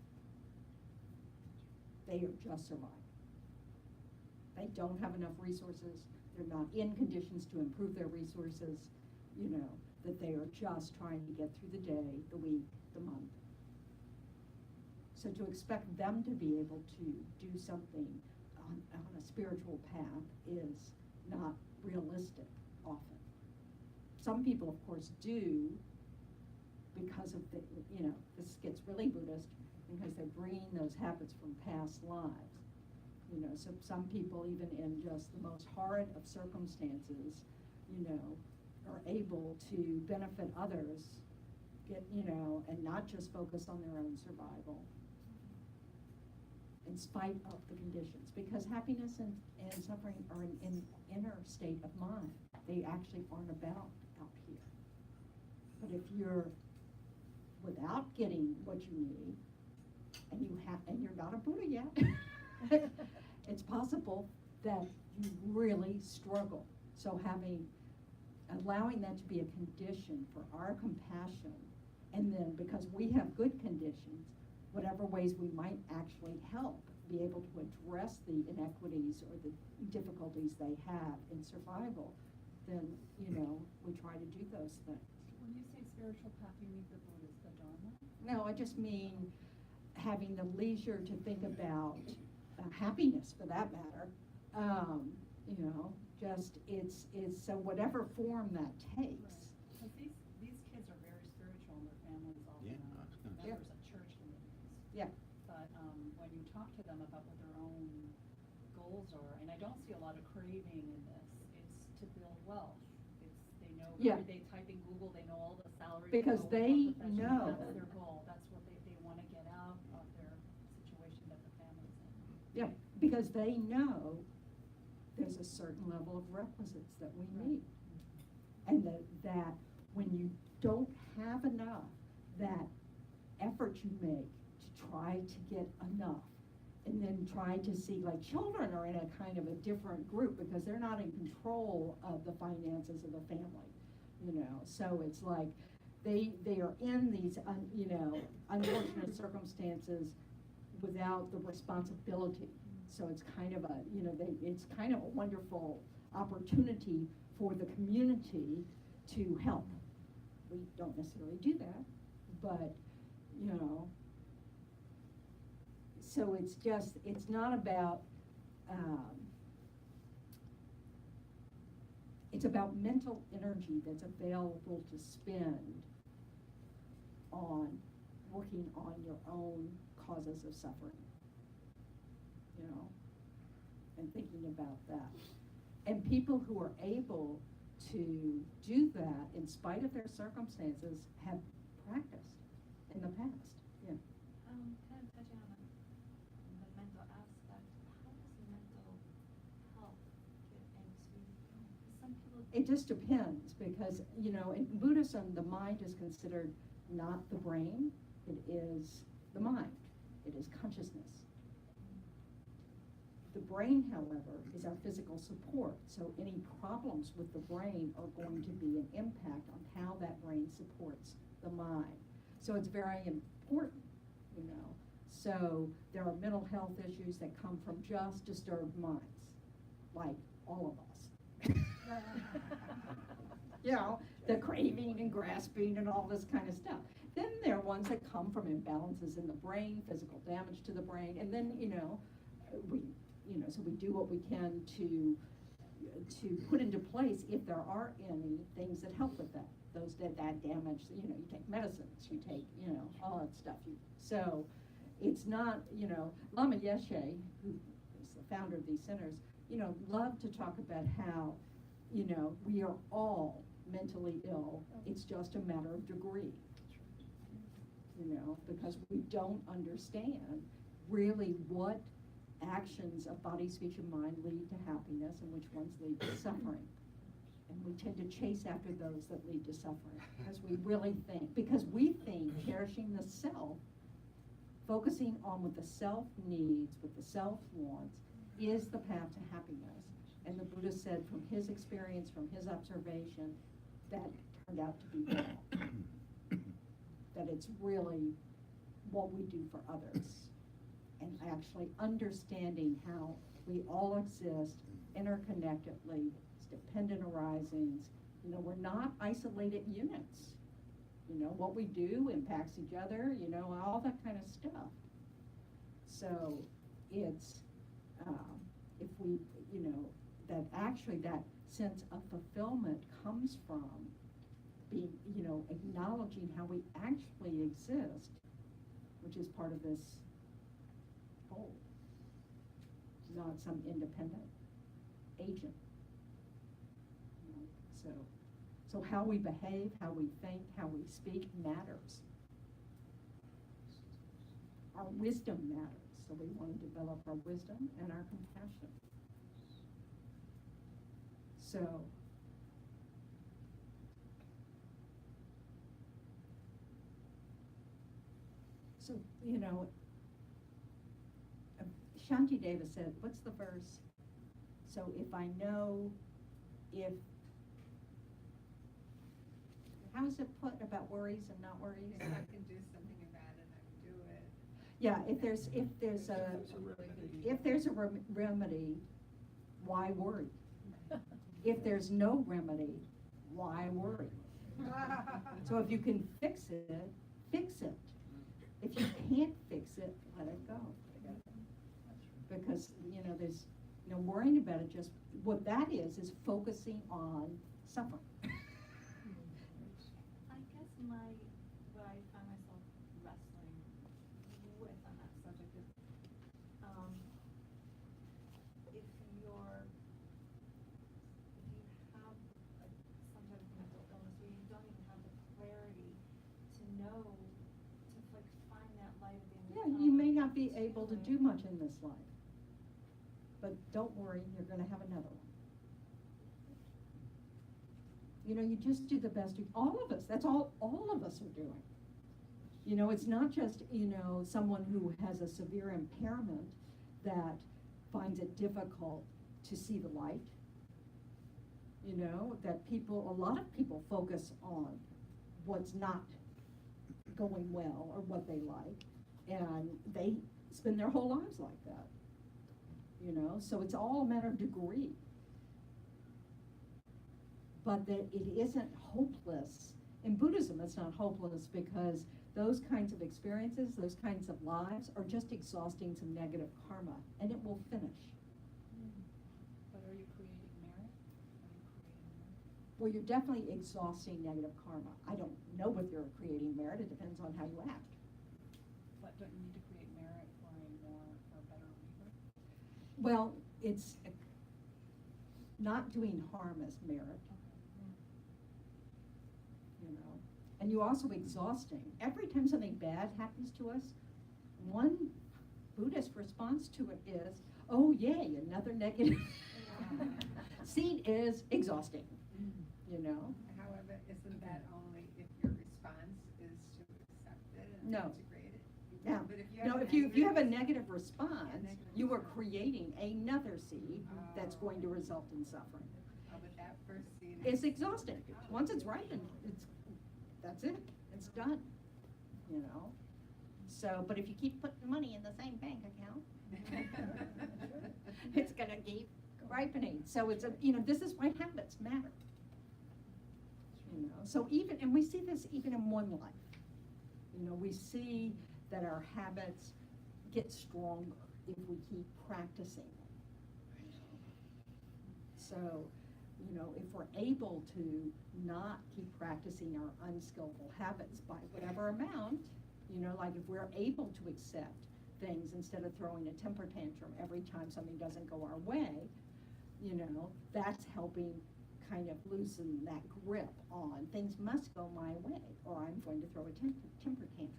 They are just surviving. They don't have enough resources. They're not in conditions to improve their resources, that they are just trying to get through the day, the week, the month. So to expect them to be able to do something on a spiritual path is not realistic often. Some people, of course, do because of this gets really Buddhist, because they're bringing those habits from past lives. So some people, even in just the most horrid of circumstances, are able to benefit others, and not just focus on their own survival, in spite of the conditions. Because happiness and suffering are an inner state of mind. They actually aren't about out here. But if you're without getting what you need, and you're not a Buddha yet, it's possible that you really struggle. So allowing that to be a condition for our compassion, and then because we have good conditions, whatever ways we might actually help be able to address the inequities or the difficulties they have in survival, then, we try to do those things. When you say spiritual path, you mean the Buddhist, the Dharma? No, I just mean having the leisure to think about happiness, for that matter. Just it's so whatever form that takes. Because these kids are very spiritual and their families all Yeah, I was gonna say. members of church communities. Yeah. But when you talk to them about what their own goals are, and I don't see a lot of craving in this, it's to build wealth. They know, Yeah. they type in Google, they know all the salaries. Because know they what professions, know. That's their goal, that's what they want to get out of their situation that the family's in. Yeah, because they know there's a certain level of requisites that we need. And that when you don't have enough, that effort you make to try to get enough, and then try to see, like, children are in a kind of a different group because they're not in control of the finances of the family, So it's like they are in these, unfortunate circumstances without the responsibility. So it's kind of it's kind of a wonderful opportunity for the community to help. We don't necessarily do that, but, so it's not about, it's about mental energy that's available to spend on working on your own causes of suffering. And thinking about that. And people who are able to do that in spite of their circumstances have practiced in the past. Yeah. Kind of touching on the mental aspect, how does mental health get into, some people. It just depends because, in Buddhism, the mind is considered not the brain, it is the mind, it is consciousness. The brain, however, is our physical support, so any problems with the brain are going to be an impact on how that brain supports the mind. So it's very important, So there are mental health issues that come from just disturbed minds, like all of us. The craving and grasping and all this kind of stuff. Then there are ones that come from imbalances in the brain, physical damage to the brain, and then, so we do what we can to put into place, if there are any things that help with that. That damage, you take medicines, you take, all that stuff. So it's not, Lama Yeshe, who is the founder of these centers, loved to talk about how, we are all mentally ill. It's just a matter of degree. you know, because we don't understand really what actions of body, speech, and mind lead to happiness and which ones lead to suffering. And we tend to chase after those that lead to suffering, because we really think, because we think cherishing the self, focusing on what the self needs, what the self wants, is the path to happiness. And the Buddha said from his experience, from his observation, that turned out to be wrong. That it's really what we do for others. And actually understanding how we all exist interconnectedly, as dependent arisings. You know, we're not isolated units. You know, what we do impacts each other, you know, all that kind of stuff. So it's, if we, you know, that actually that sense of fulfillment comes from being, you know, acknowledging how we actually exist, which is part of this whole, not some independent agent. You know, so how we behave, how we think, how we speak matters. Our wisdom matters, so we want to develop our wisdom and our compassion. So, you know, Shanti Deva said, what's the verse? So if I know, how is it put about worries and not worries? If I can do something about it, I can do it. Yeah, if there's a remedy, why worry? If there's no remedy, why worry? So if you can fix it, fix it. If you can't fix it, let it go. Because, you know, there's, you know, worrying about it just, what that is focusing on suffering. I guess what I find myself wrestling with on that subject is, if you have some type of mental illness where you don't even have the clarity to know, to like find that light at the end of the Yeah, tunnel. you may not be able to do much in this life. But don't worry, you're gonna have another one. You know, you just do the best all of us, that's all of us are doing. You know, it's not just, you know, someone who has a severe impairment that finds it difficult to see the light. You know, that a lot of people focus on what's not going well or what they like, and they spend their whole lives like that. You know, so it's all a matter of degree. But that it isn't hopeless. In Buddhism, it's not hopeless because those kinds of experiences, those kinds of lives are just exhausting some negative karma, and it will finish. But are you creating merit? Well, you're definitely exhausting negative karma. I don't know whether you're creating merit, it depends on how you act. But don't you need to create merit for a better rebirth? Well, it's not doing harm as merit. You know, and you're also exhausting. Every time something bad happens to us, one Buddhist response to it is, oh yay, another negative seed is exhausting. You know? However, isn't that only if your response is to accept it and No. integrate it? Yeah. But if you No, have if an you angry have a response- negative response, negative you are response. creating another seed that's going to Oh. result in suffering. Oh, but that first seed It's is. exhausting. Once it's ripened, that's it. It's done. You know? So, but if you keep putting money in the same bank account, it's gonna keep ripening. So it's you know, this is why habits matter. You know, so and we see this even in one life. You know, we see that our habits get stronger if we keep practicing them. So, you know, if we're able to not keep practicing our unskillful habits by whatever amount, you know, like if we're able to accept things instead of throwing a temper tantrum every time something doesn't go our way, you know, that's helping kind of loosen that grip on things must go my way or I'm going to throw a temper tantrum.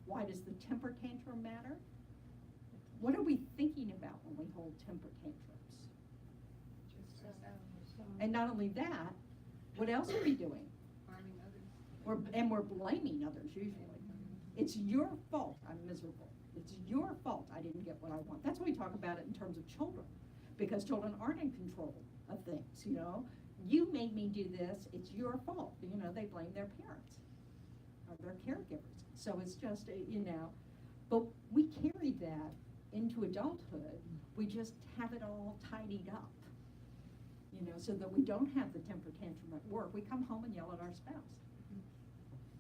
Why does the temper tantrum matter? What are we thinking about when we hold temper tantrums? Just ourselves. And not only that, what else are we doing? Harming others. We're blaming others usually. It's your fault I'm miserable. It's your fault I didn't get what I want. That's why we talk about it in terms of children, because children aren't in control of things, you know. You made me do this, it's your fault. You know, they blame their parents or their caregivers. So it's just, you know, but we carry that into adulthood. We just have it all tidied up, you know, so that we don't have the temper tantrum at work. We come home and yell at our spouse.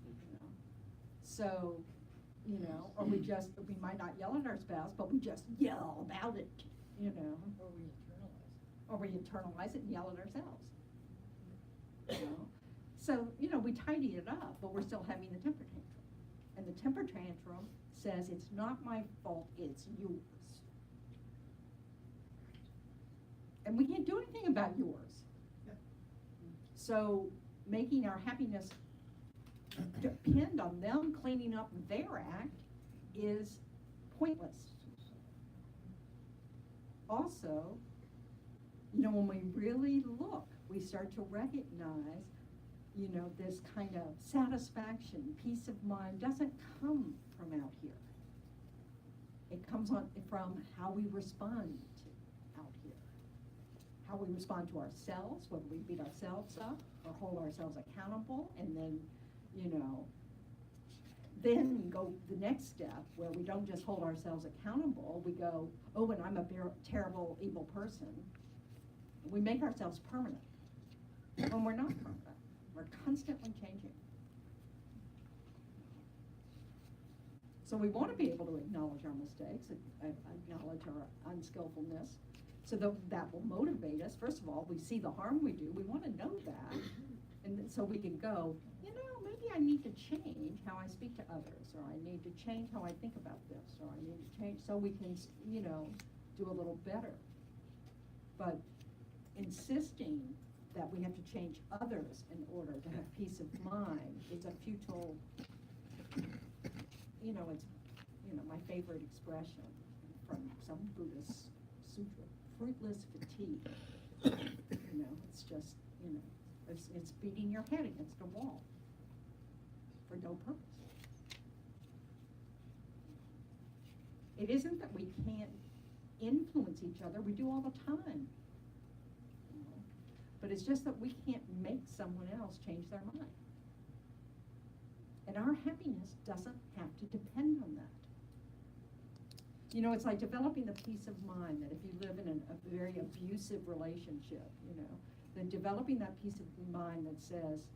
You know? So, you know, or we might not yell at our spouse, but we just yell about it, you know. Or we internalize it and yell at ourselves. You know? So, you know, we tidy it up, but we're still having the temper tantrum. And the temper tantrum says, it's not my fault, it's yours. And we can't do anything about yours. So making our happiness depend on them cleaning up their act is pointless. Also, you know, when we really look, we start to recognize, you know, this kind of satisfaction, peace of mind doesn't come from out here. It comes from how we respond to out here. How we respond to ourselves, whether we beat ourselves up or hold ourselves accountable, and then, you know, then go the next step where we don't just hold ourselves accountable, we go, oh, and I'm a terrible, evil person. We make ourselves permanent when we're not permanent. We're constantly changing. So we want to be able to acknowledge our mistakes, acknowledge our unskillfulness, so that will motivate us. First of all, we see the harm we do. We want to know that. And so we can go, you know, maybe I need to change how I speak to others, or I need to change how I think about this, or I need to change, so we can, you know, do a little better. But insisting that we have to change others in order to have peace of mind is a futile, you know, it's, you know, my favorite expression from some Buddhist sutra, fruitless fatigue. You know, it's just, you know, it's beating your head against a wall for no purpose. It isn't that we can't influence each other, we do all the time. You know? But it's just that we can't make someone else change their mind. And our happiness doesn't have to depend on that. You know, it's like developing the peace of mind that if you live in a very abusive relationship, you know, then developing that peace of mind that says,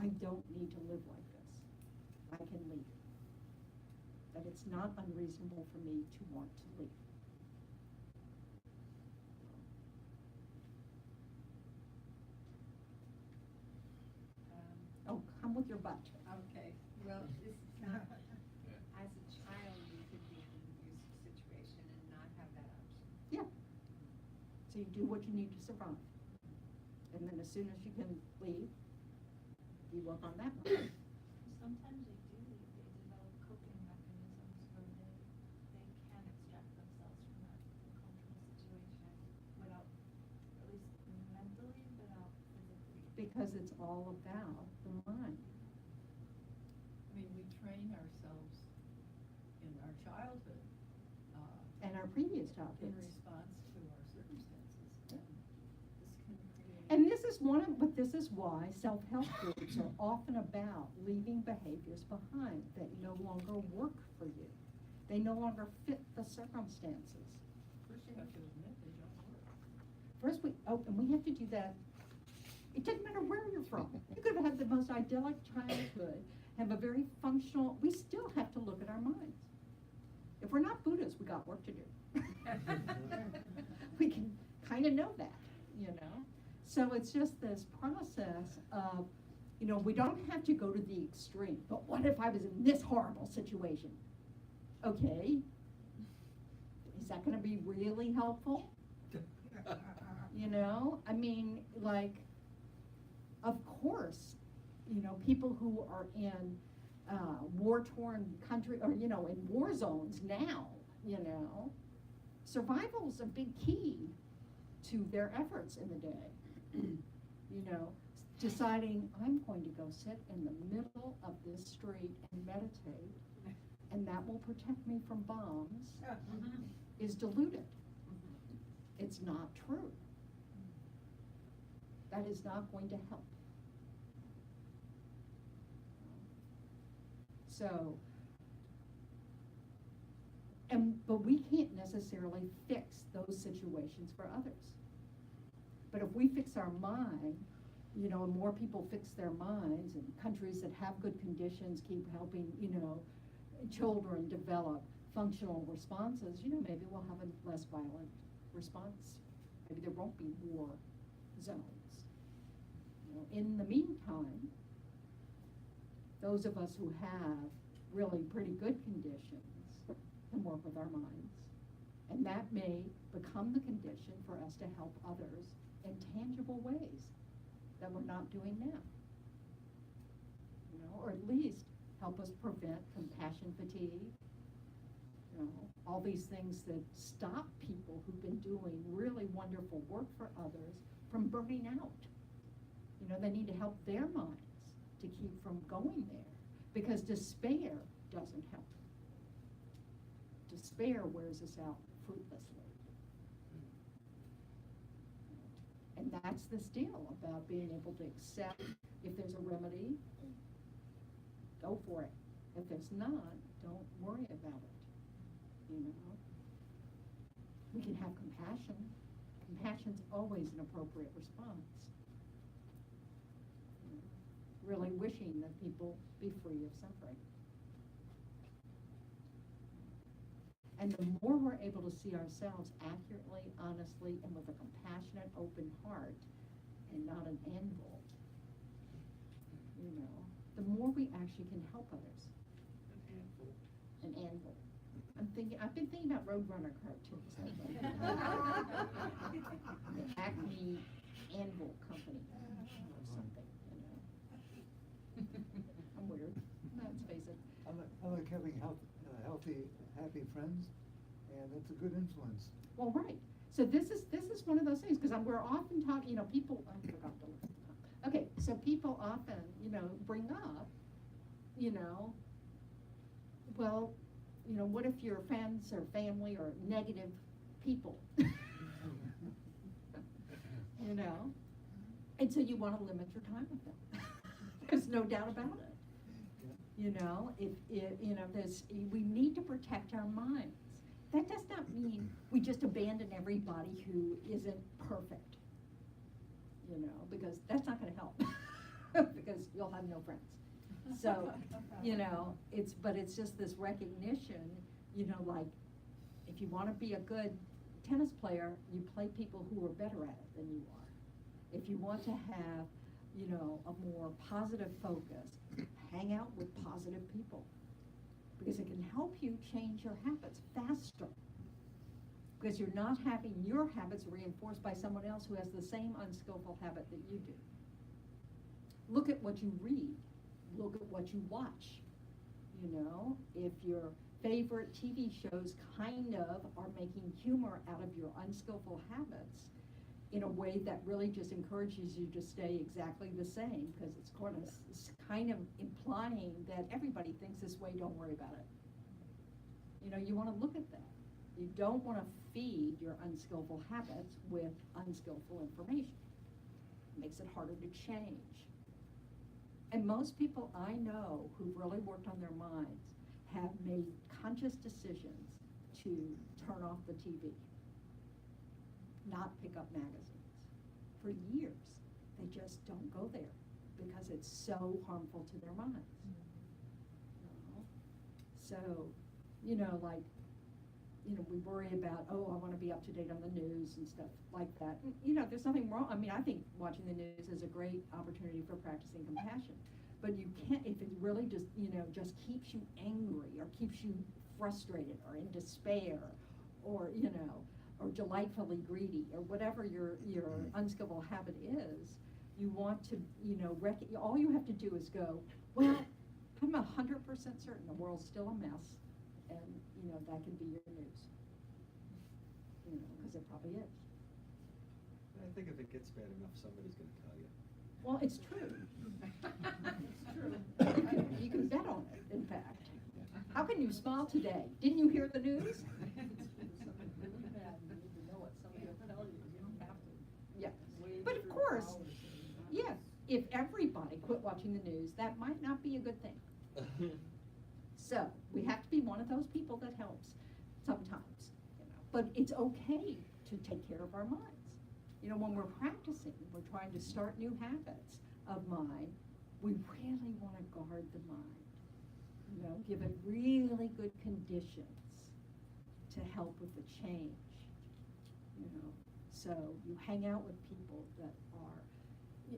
I don't need to live like this. I can leave. That it's not unreasonable for me to want to leave. Oh, come with your butt. Okay, well, this is not, as a child, you could be in an abusive situation and not have that option. Yeah. So you do what you need to survive. And then as soon as you can leave, you work on that. Sometimes they do leave, they develop coping mechanisms where they can extract themselves from that uncomfortable situation without, at least mentally, without physically. Because it's all about the mind. I mean, we train ourselves in our childhood, And our previous in topics. response to our circumstances, and this can create. And this is this is why self-help groups are often about leaving behaviors behind that no longer work for you. They no longer fit the circumstances. First you have to admit they don't work. First and we have to do that. It doesn't matter where you're from. You could have had the most idyllic childhood, have a very functional, we still have to look at our minds. If we're not Buddhists, we got work to do. We can kind of know that, you know? So it's just this process of, you know, we don't have to go to the extreme, but what if I was in this horrible situation? Okay, is that gonna be really helpful? You know, I mean, like, of course, you know, people who are in war-torn country, or, you know, in war zones now, you know. Survival's a big key to their efforts in the day. You know, deciding, I'm going to go sit in the middle of this street and meditate, and that will protect me from bombs, is deluded. It's not true. That is not going to help. So, but we can't necessarily fix those situations for others. But if we fix our mind, you know, and more people fix their minds, and countries that have good conditions keep helping, you know, children develop functional responses, you know, maybe we'll have a less violent response. Maybe there won't be war zones. You know, in the meantime, those of us who have really pretty good conditions can work with our minds. And that may become the condition for us to help others in tangible ways that we're not doing now. You know, or at least help us prevent compassion fatigue. You know, all these things that stop people who've been doing really wonderful work for others from burning out. You know, they need to help their minds to keep from going there, because despair doesn't help. Despair wears us out fruitlessly. And that's this deal about being able to accept if there's a remedy, go for it. If there's not, don't worry about it. You know? We can have compassion. Compassion's always an appropriate response. You know, really wishing that people be free of suffering. And the more we're able to see ourselves accurately, honestly, and with a compassionate, open heart, and not an anvil, you know, the more we actually can help others. An anvil. I've been thinking about Roadrunner cartoons. The Acme Anvil Company or something, you know. I'm weird. Let's face it. I like having healthy, happy friends, and it's a good influence. Well, right. So this is one of those things, because we're often talking, you know, people, I forgot to look at the time. Okay, so people often, you know, bring up, you know, well, you know, what if your friends or family are negative people? You know? And so you want to limit your time with them. There's no doubt about it. You know, if you know, we need to protect our minds. That does not mean we just abandon everybody who isn't perfect. You know, because that's not going to help. Because you'll have no friends. So, you know, it's just this recognition, you know, like, if you want to be a good tennis player, you play people who are better at it than you are. If you want to have, you know, a more positive focus, hang out with positive people, because it can help you change your habits faster, because you're not having your habits reinforced by someone else who has the same unskillful habit that you do. Look at what you read. Look at what you watch. You know, if your favorite TV shows kind of are making humor out of your unskillful habits in a way that really just encourages you to stay exactly the same, because it's kind of implying that everybody thinks this way, don't worry about it. You know, you want to look at that. You don't want to feed your unskillful habits with unskillful information. It makes it harder to change. And most people I know who've really worked on their minds have made conscious decisions to turn off the TV, not pick up magazines. For years, they just don't go there because it's so harmful to their minds. You know? So, you know, like, you know, we worry about, oh, I want to be up to date on the news and stuff like that. And, you know, there's nothing wrong. I mean, I think watching the news is a great opportunity for practicing compassion. But you can't, if it really just, you know, just keeps you angry or keeps you frustrated or in despair or, you know, or delightfully greedy or whatever your unskillful habit is, you want to, you know, all you have to do is go, well, I'm 100% certain the world's still a mess, and, you know, that can be your news. You know, because it probably is. I think if it gets bad enough, somebody's gonna tell you. Well, it's true. It's true. You can bet on it, in fact. How can you smile today? Didn't you hear the news? Something really bad, you need to know it, somebody will tell you, you don't have to. Yeah, wade but of through course, hours and yeah, hours. if everybody quit watching the news, that might not be a good thing. So, we have to be one of those people that helps sometimes, you know. But it's okay to take care of our minds. You know, when we're practicing, we're trying to start new habits of mind, we really want to guard the mind. You know, give it really good conditions to help with the change. You know, so you hang out with people that are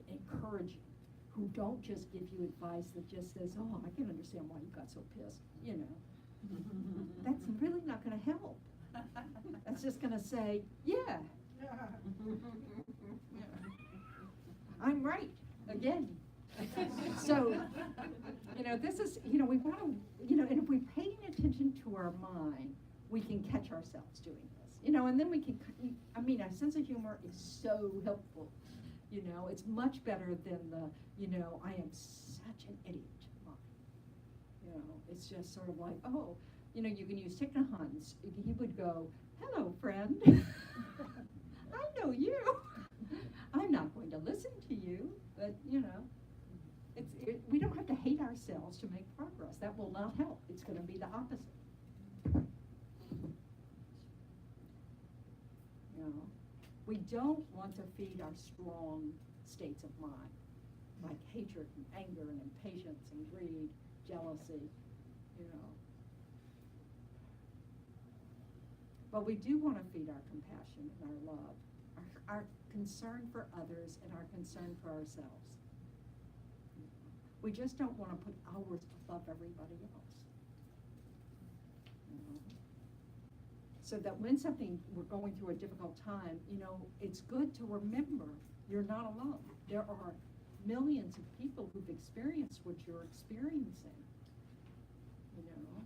encouraging, who don't just give you advice that just says, oh, I can understand why you got so pissed, you know. That's really not gonna help. That's just gonna say, yeah, I'm right, again. So, you know, this is, you know, we wanna, you know, and if we're paying attention to our mind, we can catch ourselves doing this, you know, and then we can, I mean, a sense of humor is so helpful. You know, it's much better than the, you know, I am such an idiot line. You know, it's just sort of like, oh, you know, you can use Thich Nhat Hanh. He would go, hello, friend. I know you. I'm not going to listen to you, but, you know, we don't have to hate ourselves to make progress. That will not help. It's going to be the opposite. You know? We don't want to feed our strong states of mind, like hatred and anger and impatience and greed, jealousy, you know. But we do want to feed our compassion and our love, our concern for others and our concern for ourselves. We just don't want to put ours above everybody else. You know? So that when we're going through a difficult time, you know, it's good to remember you're not alone. There are millions of people who've experienced what you're experiencing, you know,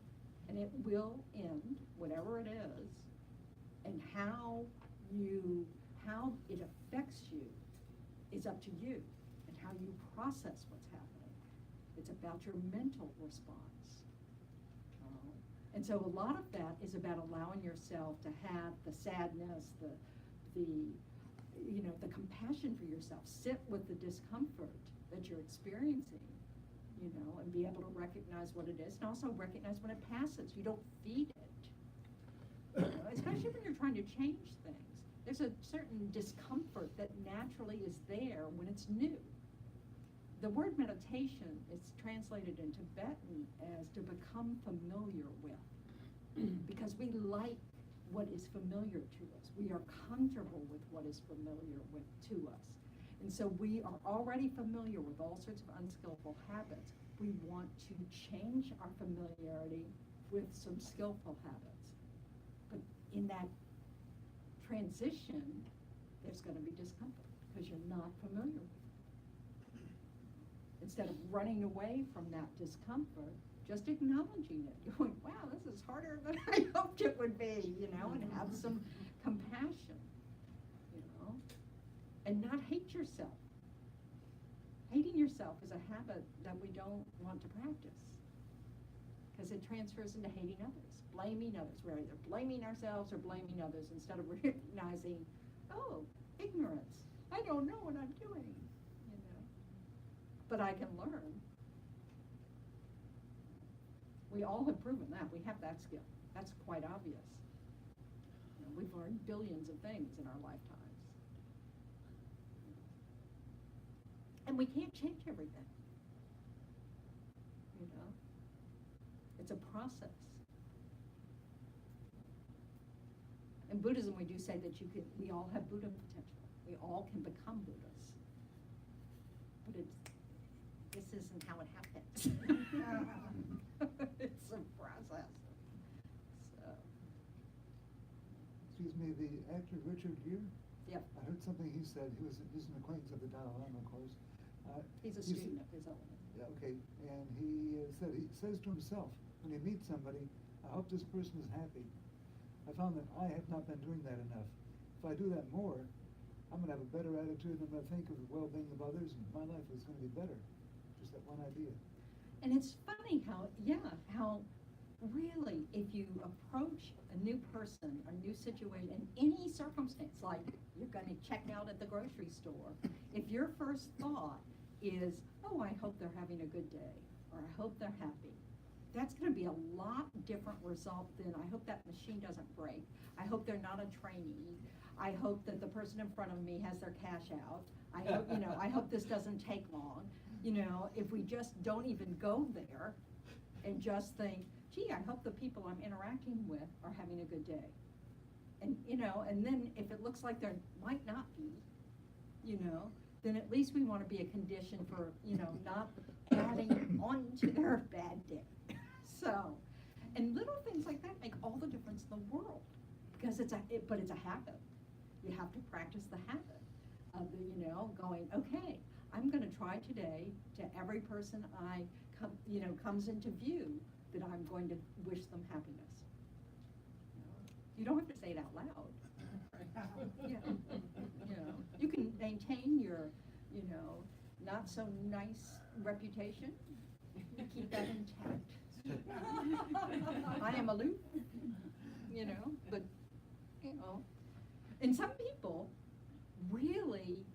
and it will end, whatever it is, and how it affects you is up to you, and how you process what's happening. It's about your mental response. And so a lot of that is about allowing yourself to have the sadness, the you know, the compassion for yourself. Sit with the discomfort that you're experiencing, you know, and be able to recognize what it is, and also recognize when it passes. You don't feed it. You know, especially when you're trying to change things. There's a certain discomfort that naturally is there when it's new. The word meditation is translated in Tibetan as to become familiar with, because we like what is familiar to us. We are comfortable with what is familiar to us. And so we are already familiar with all sorts of unskillful habits. We want to change our familiarity with some skillful habits. But in that transition, there's going to be discomfort because you're not familiar with it. Instead of running away from that discomfort, just acknowledging it, going, wow, this is harder than I hoped it would be, you know, and have some compassion, you know, and not hate yourself. Hating yourself is a habit that we don't want to practice because it transfers into hating others, blaming others. We're either blaming ourselves or blaming others instead of recognizing, oh, ignorance. I don't know what I'm doing, you know, but I can learn. We all have proven that. We have that skill. That's quite obvious. You know, we've learned billions of things in our lifetimes. And we can't change everything. You know? It's a process. In Buddhism, we do say that we all have Buddha potential. We all can become Buddhas. But this isn't how it happens. It's a process. So. Excuse me, the actor Richard Gere? Yep. I heard something he said. He's an acquaintance of the Dalai Lama, of course. He's a student of his own. okay, and he says to himself, when he meets somebody, I hope this person is happy. I found that I have not been doing that enough. If I do that more, I'm gonna have a better attitude, I'm gonna think of the well-being of others, and my life is gonna be better. Just that one idea. And it's funny how really, if you approach a new person, a new situation, in any circumstance, like you're gonna check out at the grocery store, if your first thought is, oh, I hope they're having a good day, or I hope they're happy, that's gonna be a lot different result than, I hope that machine doesn't break, I hope they're not a trainee, I hope that the person in front of me has their cash out, I hope, I hope this doesn't take long. If we just don't even go there and just think, gee, I hope the people I'm interacting with are having a good day. And, and then if it looks like there might not be, then at least we want to be a condition for, not adding on to their bad day. So, and little things like that make all the difference in the world, because but it's a habit. You have to practice the habit of going, okay, I'm going to try today to every person I comes into view, that I'm going to wish them happiness. You don't have to say it out loud. You can maintain your, not so nice reputation. Keep that intact. I am aloof, but, and some people really,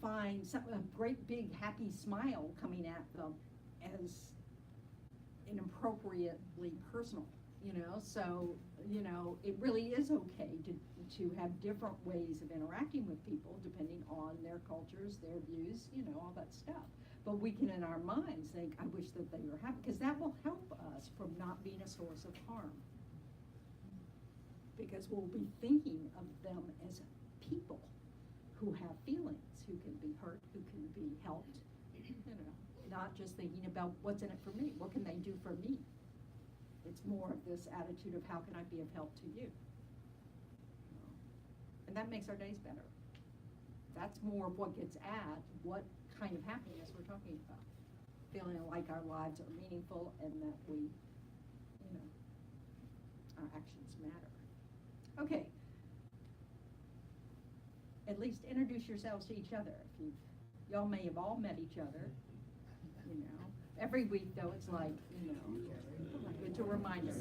find a great big happy smile coming at them as inappropriately personal, so, it really is okay to have different ways of interacting with people depending on their cultures, their views, all that stuff. But we can in our minds think, I wish that they were happy, because that will help us from not being a source of harm. Because we'll be thinking of them as people who have feelings, who can be hurt, who can be helped, not just thinking about what's in it for me, what can they do for me? It's more of this attitude of how can I be of help to you? And that makes our days better. That's more of what gets at what kind of happiness we're talking about. Feeling like our lives are meaningful and that we, our actions matter. Okay. At least introduce yourselves to each other. Y'all may have all met each other, Every week though, it's like, good to remind us.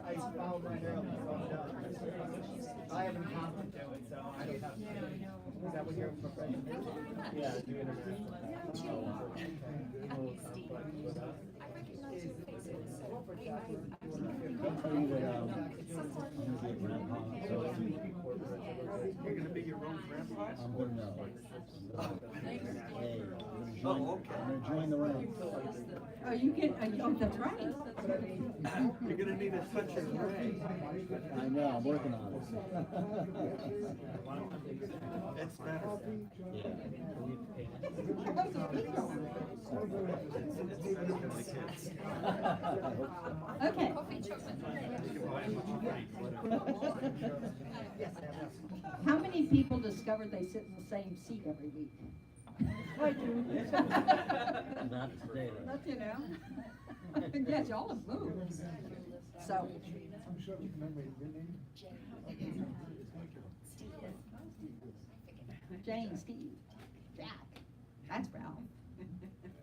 I followed my girl. I haven't talked to it, so I don't have to. Is that what you're from? Yeah, do international. You're gonna be your own grandpa? I'm gonna know. Hey, I'm gonna join the room. Oh, you can, oh, that's right. You're gonna need a touch of gray. I know, I'm working on it. It's better. Okay. How many people discover they sit in the same seat every week? I do. Not today, though. Yes, y'all have moved. So. I'm sure you remember your name. Jane, Steve, Jack, that's Ralph,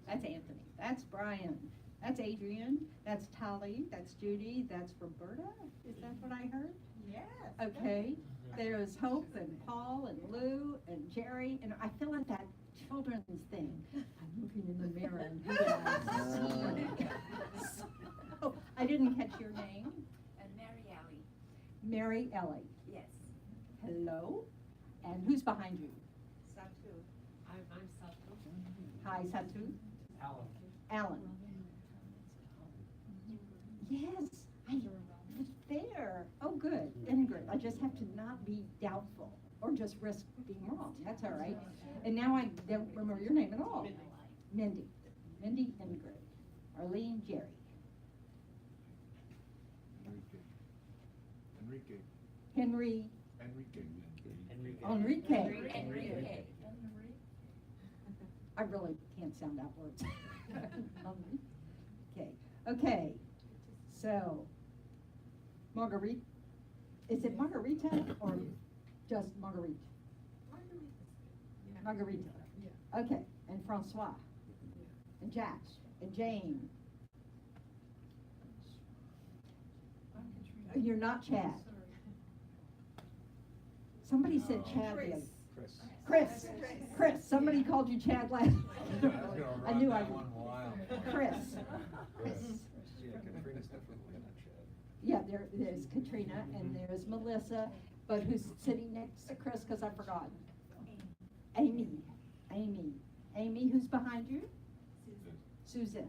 that's Anthony, that's Brian, that's Adrian, that's Tali, that's Judy, that's Roberta, is that what I heard? Yes. Okay, there's Hope and Paul and Lou and Jerry, and I feel like that children's thing. I'm looking in the mirror and who did I see? So, I didn't catch your name. Mary Alley. Mary Ellie. Yes. Hello. And who's behind you? Satu. I'm Satu. Hi, Satu. Alan. Alan. Yes, I was there. Oh, good. Ingrid. I just have to not be doubtful or just risk being wrong. That's all right. And now I don't remember your name at all. Mindy. Mindy, Ingrid. Arlene, Jerry. Enrique. Henry. Enrique. Enrique. I really can't sound out words. Okay. Okay. So, Marguerite. Is it Margarita or just Marguerite? Margarita. Yeah. Okay. And Francois. And Jack. And Jane. I'm Katrina. You're not Chad. Sorry. Somebody said Chad the other. Chris. Chris, somebody called you Chad last. I knew I that one wild. Chris. Yeah, Katrina's definitely not Chad. Yeah, there's Katrina and there's Melissa, but who's sitting next to Chris, because I forgot. Amy. Amy, who's behind you? Susan.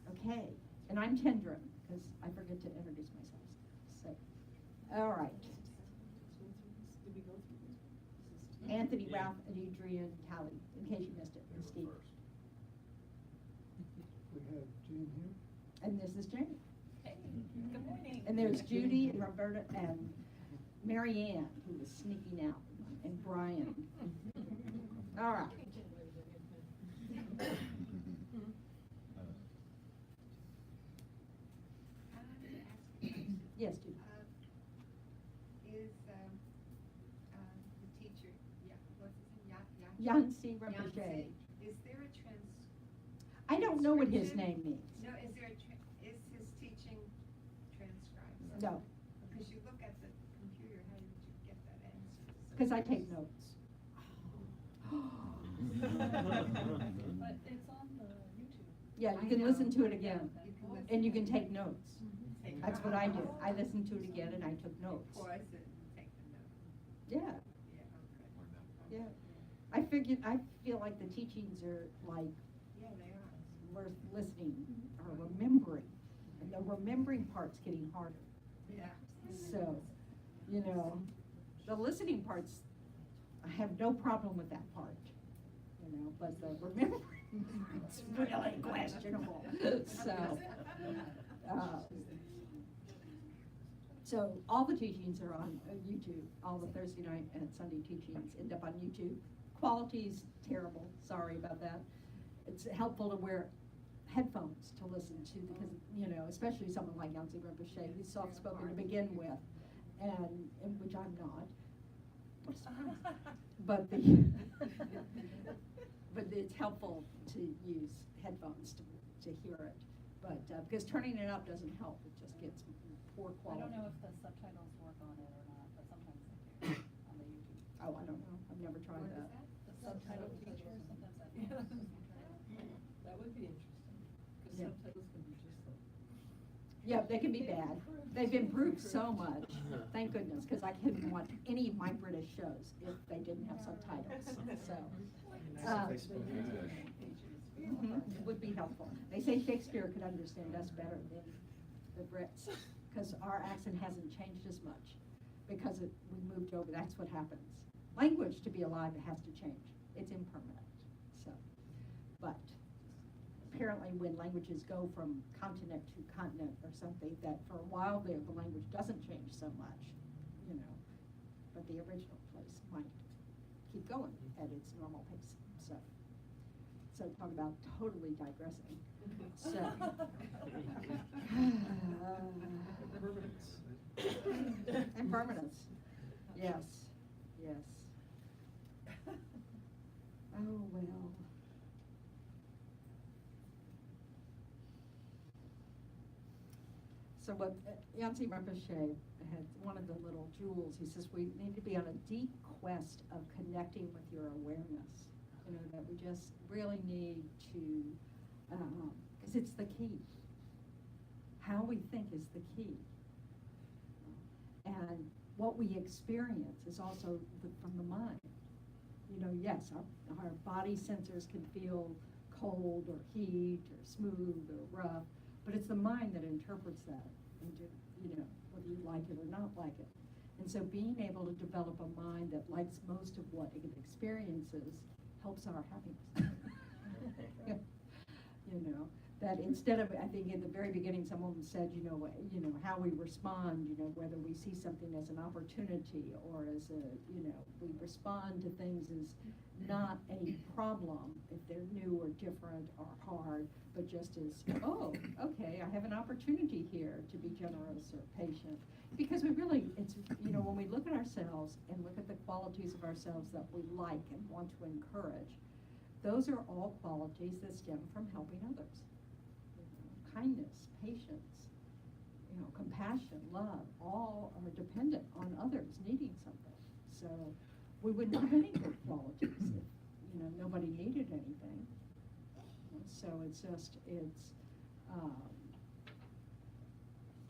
Okay, and I'm Tendra, because I forget to introduce myself. So, all right. Did we go through this one? Anthony, Ralph, and Adrian, Callie, in case you missed it, and Steve. We have Jane here. And this is Jane. Good morning. And there's Judy and Roberta and Mary Ann, who was sneaking out, and Brian. All right. Yes, Judy. Is, the teacher, what's his name, Yancy Rinpoche. Is there a I don't know what his transcription? name means. No, is his teaching transcribed? No, Because you look at the computer, how did you get that answer? because I take notes. But it's on the YouTube. Yeah, you I can know. listen to it again, You can listen and you to can it. take notes. Take That's what I do. notes. I listened to it again and I took notes. Pause it and take the note. Yeah, Yeah, okay. yeah. I feel like the teachings are like Yeah, they are. worth listening or remembering. And the remembering part's getting harder. Yeah. So, you know, the listening part's, I have no problem with that part, you know, but the remembering part's really questionable. So all the teachings are on YouTube. All the Thursday night and Sunday teachings end up on YouTube. Quality's terrible, sorry about that. It's helpful to wear headphones to listen to because, you know, especially someone like Yancy Rinpoche, who's soft-spoken to begin with, and which I'm not. But but it's helpful to use headphones to hear it. But, because turning it up doesn't help, it just gets poor I quality. don't know if the subtitles work on it or not, but sometimes they do on the YouTube. Oh, I don't know, I've never tried What is that. that? The subtitle feature, sometimes that helps. That would be interesting, because Yeah. subtitles can be just like. Yeah, they can be bad. They've improved so much, thank goodness, because I couldn't watch any of my British shows if they didn't have subtitles, so. Nice if they spoke English. It would be helpful. They say Shakespeare could understand us better than the Brits, because our accent hasn't changed as much, because we moved over, that's what happens. Language, to be alive, it has to change. It's impermanent, so. But apparently when languages go from continent to continent or something, that for a while there, the language doesn't change so much, you know, but the original place might keep going at its normal pace, so. So talk about totally digressing, so. Impermanence, yes, yes. Oh, well. So what Yancy Rinpoche had one of the little jewels. He says we need to be on a deep quest of connecting with your awareness. You know, that we just really need to, because it's the key. How we think is the key. And what we experience is also from the mind. You know, yes, our body sensors can feel cold or heat or smooth or rough, but it's the mind that interprets that into, you know, whether you like it or not like it. And so being able to develop a mind that likes most of what it experiences helps our happiness. You know, that instead of, I think in the very beginning, someone said, you know, how we respond, you know, whether we see something as an opportunity or as a, you know, we respond to things as not a problem if they're new or different or hard, but just as, oh, okay, I have an opportunity here to be generous or patient. Because we really, it's, you know, when we look at ourselves and look at the qualities of ourselves that we like and want to encourage, those are all qualities that stem from helping others. You know, kindness, patience, you know, compassion, love, all are dependent on others needing something. So we wouldn't have any good qualities if, you know, nobody needed anything. So it's just,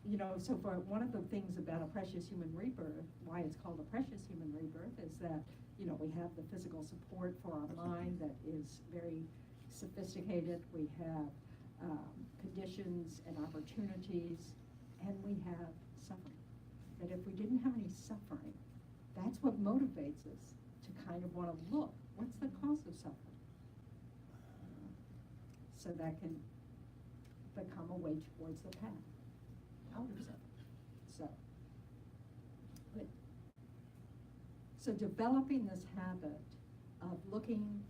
you know, so for one of the things about a precious human rebirth, why it's called a precious human rebirth, is that, you know, we have the physical support for our mind that is very sophisticated. We have conditions and opportunities, and we have suffering. That if we didn't have any suffering, that's what motivates us to kind of want to look, what's the cause of suffering? So that can become a way towards the path out of suffering. So developing this habit of looking,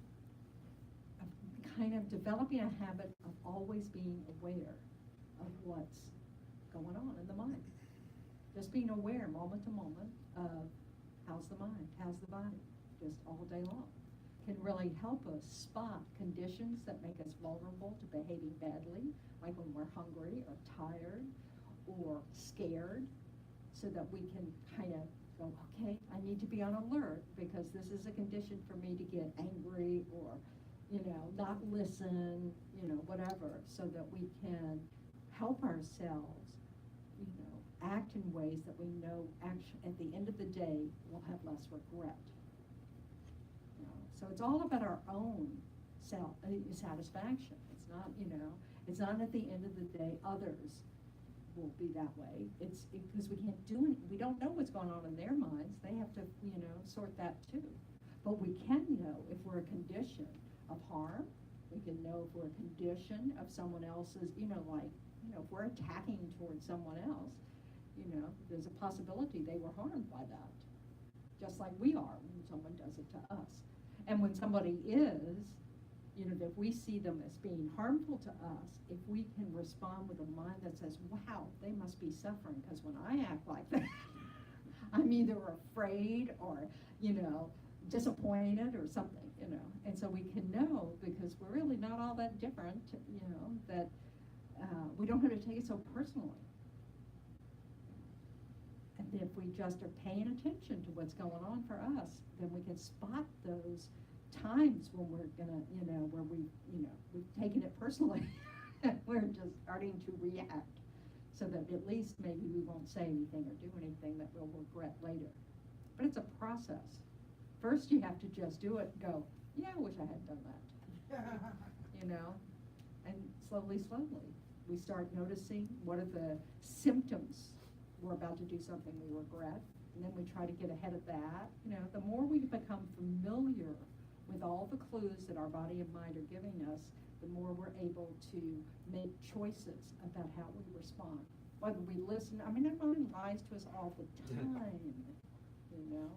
of kind of developing a habit of always being aware of what's going on in the mind. Just being aware moment to moment of how's the mind, how's the body, just all day long, can really help us spot conditions that make us vulnerable to behaving badly, like when we're hungry or tired or scared, so that we can kind of go, okay, I need to be on alert because this is a condition for me to get angry or, you know, not listen, you know, whatever, so that we can help ourselves, you know, act in ways that we know actually at the end of the day we'll have less regret. You know, so it's all about our own satisfaction. It's not, you know, it's not at the end of the day others will be that way. It's because we can't do anything. We don't know what's going on in their minds. They have to, you know, sort that too. But we can know if we're a condition of harm. We can know if we're a condition of someone else's, you know, like, you know, if we're attacking towards someone else, you know, there's a possibility they were harmed by that. Just like we are when someone does it to us. And when somebody is, you know, if we see them as being harmful to us, if we can respond with a mind that says, wow, they must be suffering, because when I act like that, I'm either afraid or, you know, disappointed or something, you know. And so we can know, because we're really not all that different, you know, that we don't have to take it so personally. And if we just are paying attention to what's going on for us, then we can spot those times when we're gonna, you know, where we, you know, we've taken it personally. We're just starting to react, so that at least maybe we won't say anything or do anything that we'll regret later. But it's a process. First you have to just do it and go, yeah, I wish I had done that. You know, and slowly, we start noticing what are the symptoms. We're about to do something we regret, and then we try to get ahead of that. You know, the more we become familiar with all the clues that our body and mind are giving us, the more we're able to make choices about how we respond. Whether we listen, I mean, our mind lies to us all the time, you know?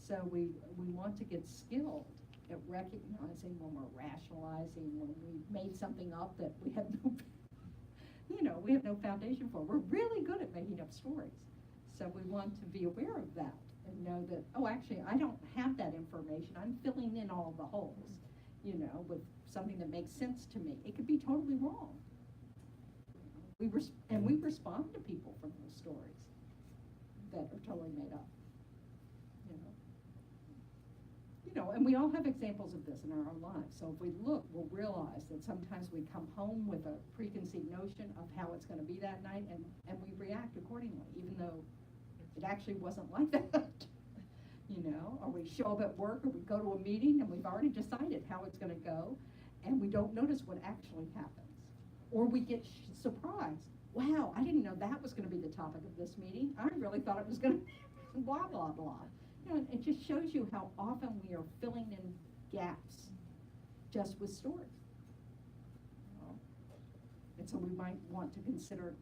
So we want to get skilled at recognizing when we're rationalizing, when we've made something up that we have no, you know, we have no foundation for. We're really good at making up stories. So we want to be aware of that and know that, oh, actually, I don't have that information. I'm filling in all the holes, you know, with something that makes sense to me. It could be totally wrong. We respond to people from those stories. that are totally made up. And we all have examples of this in our own lives. So if we look, we'll realize that sometimes we come home with a preconceived notion of how it's going to be that night, and we react accordingly, even though it actually wasn't like that. Or we show up at work, or we go to a meeting, and we've already decided how it's going to go, and we don't notice what actually happens. Or we get surprised. Wow, I didn't know that was going to be the topic of this meeting. I really thought it was going to be blah, blah, blah. It just shows you how often we are filling in gaps just with stories. And so we might want to consider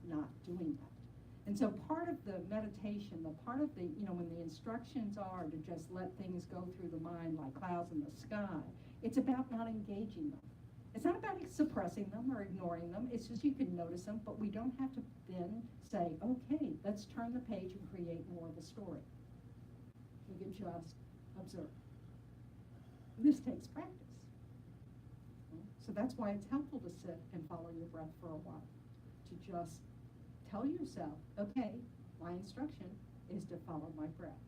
not doing that. And so part of the meditation, the part of the, when the instructions are to just let things go through the mind like clouds in the sky, it's about not engaging them. It's not about suppressing them or ignoring them. It's just you can notice them, but we don't have to then say, okay, let's turn the page and create more of a story. We can just observe. This takes practice. So that's why it's helpful to sit and follow your breath for a while. To just tell yourself, okay, my instruction is to follow my breath.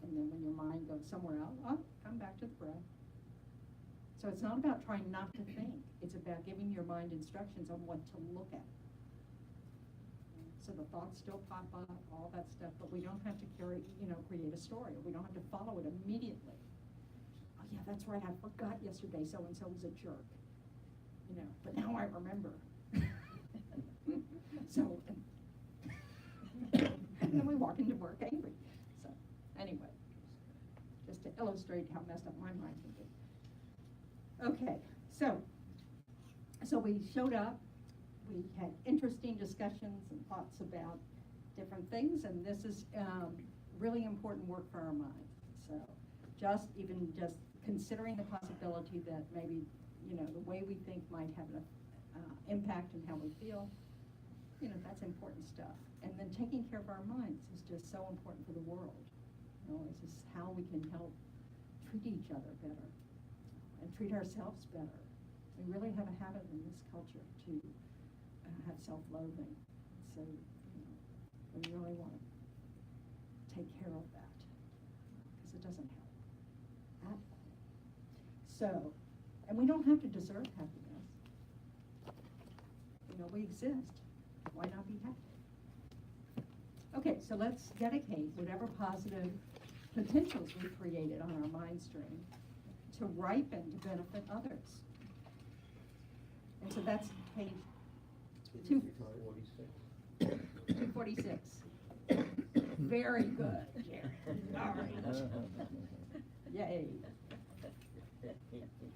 And then when your mind goes somewhere else, oh, come back to the breath. So it's not about trying not to think. It's about giving your mind instructions on what to look at. So the thoughts still pop up, all that stuff, but we don't have to create a story. We don't have to follow it immediately. Oh yeah, that's right, I forgot yesterday so-and-so was a jerk. But now I remember. So, and then we walk into work angry. So, anyway, just to illustrate how messed up my mind can be. Okay, so we showed up. We had interesting discussions and thoughts about different things, and this is really important work for our minds. So just considering the possibility that maybe, the way we think might have an impact on how we feel, that's important stuff. And then taking care of our minds is just so important for the world. It's just how we can help treat each other better and treat ourselves better. We really have a habit in this culture to have self-loathing. So, we really want to take care of that because it doesn't help at all. So, and we don't have to deserve happiness. We exist. Why not be happy? Okay, so let's dedicate whatever positive potentials we've created on our mind stream to ripen to benefit others. And so that's page 246. Very good, Jerry. All right. Yay.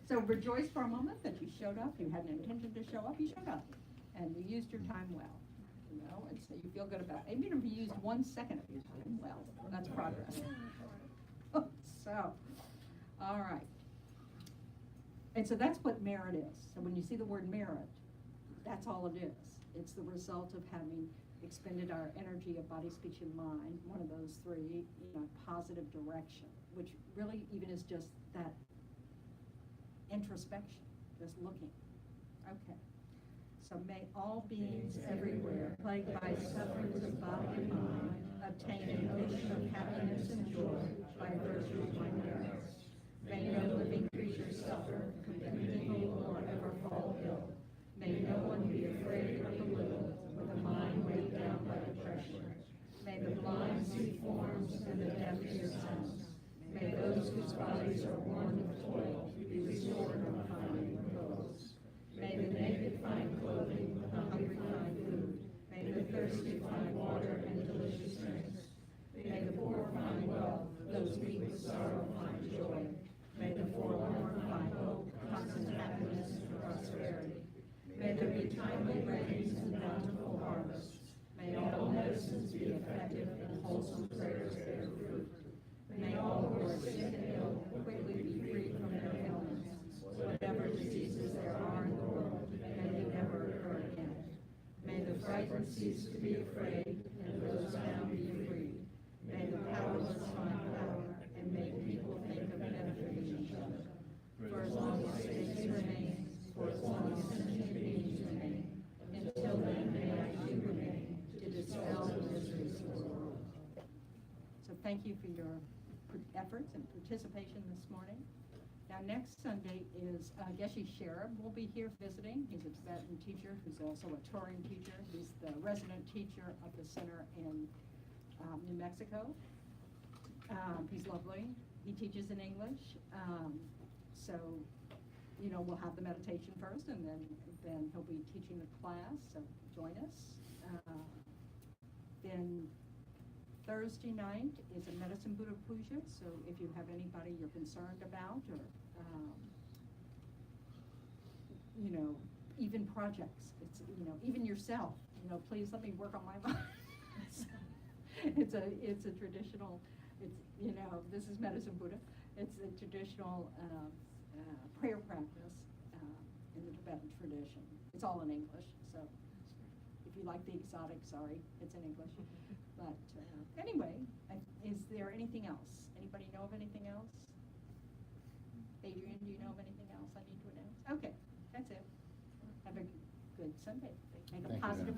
So rejoice for a moment that you showed up. You had an intention to show up. You showed up. And you used your time well. And so you feel good about it. Even if you used 1 second of your time well, that's progress. So, all right. And so that's what merit is. So when you see the word merit, that's all it is. It's the result of having expended our energy of body, speech, and mind, one of those three, in a positive direction, which really even is just that introspection, just looking. Okay. So may all beings everywhere, plagued by sufferings of body and mind, obtain an ocean of happiness and joy by virtue of my merits. May no living creature suffer, condemn evil, or ever fall ill. May no one be afraid of the little, with a mind weighed down by depression. May the blind see forms and the deaf hear sounds. May those whose bodies are worn with toil be restored on finding repose. May the naked find clothing, the hungry find food. May the thirsty find water and delicious drinks. May the poor find wealth, those weak with sorrow find joy. May the forlorn find hope, constant happiness and prosperity. May there be timely rains and bountiful harvests. May all medicines be effective and wholesome prayers bear fruit. May all who are sick and ill quickly be freed from their ailments. Whatever diseases there are in the world, may they never occur again. May the frightened cease to be afraid, and those bound be freed. May the powerless find power, and make people think of benefiting each other. For as long as space remains, for as long as sentient beings remain, until then may I do remain, to dispel the miseries of the world. So thank you for your efforts and participation this morning. Now, next Sunday is Geshe Sherab will be here visiting. He's a Tibetan teacher who's also a touring teacher. He's the resident teacher of the center in New Mexico. He's lovely. He teaches in English. So, you know, we'll have the meditation first, and then he'll be teaching the class, so join us. Then Thursday night is a Medicine Buddha Puja, so if you have anybody you're concerned about, or, you know, even projects, it's, you know, even yourself, you know, please let me work on my mind. It's a traditional, it's, you know, this is Medicine Buddha. It's a traditional prayer practice in the Tibetan tradition. It's all in English, so if you like the exotic, sorry, it's in English. But anyway, is there anything else? Anybody know of anything else? Adrian, do you know of anything else I need to announce? Okay, that's it. Have a good Sunday. And a Thank you, positive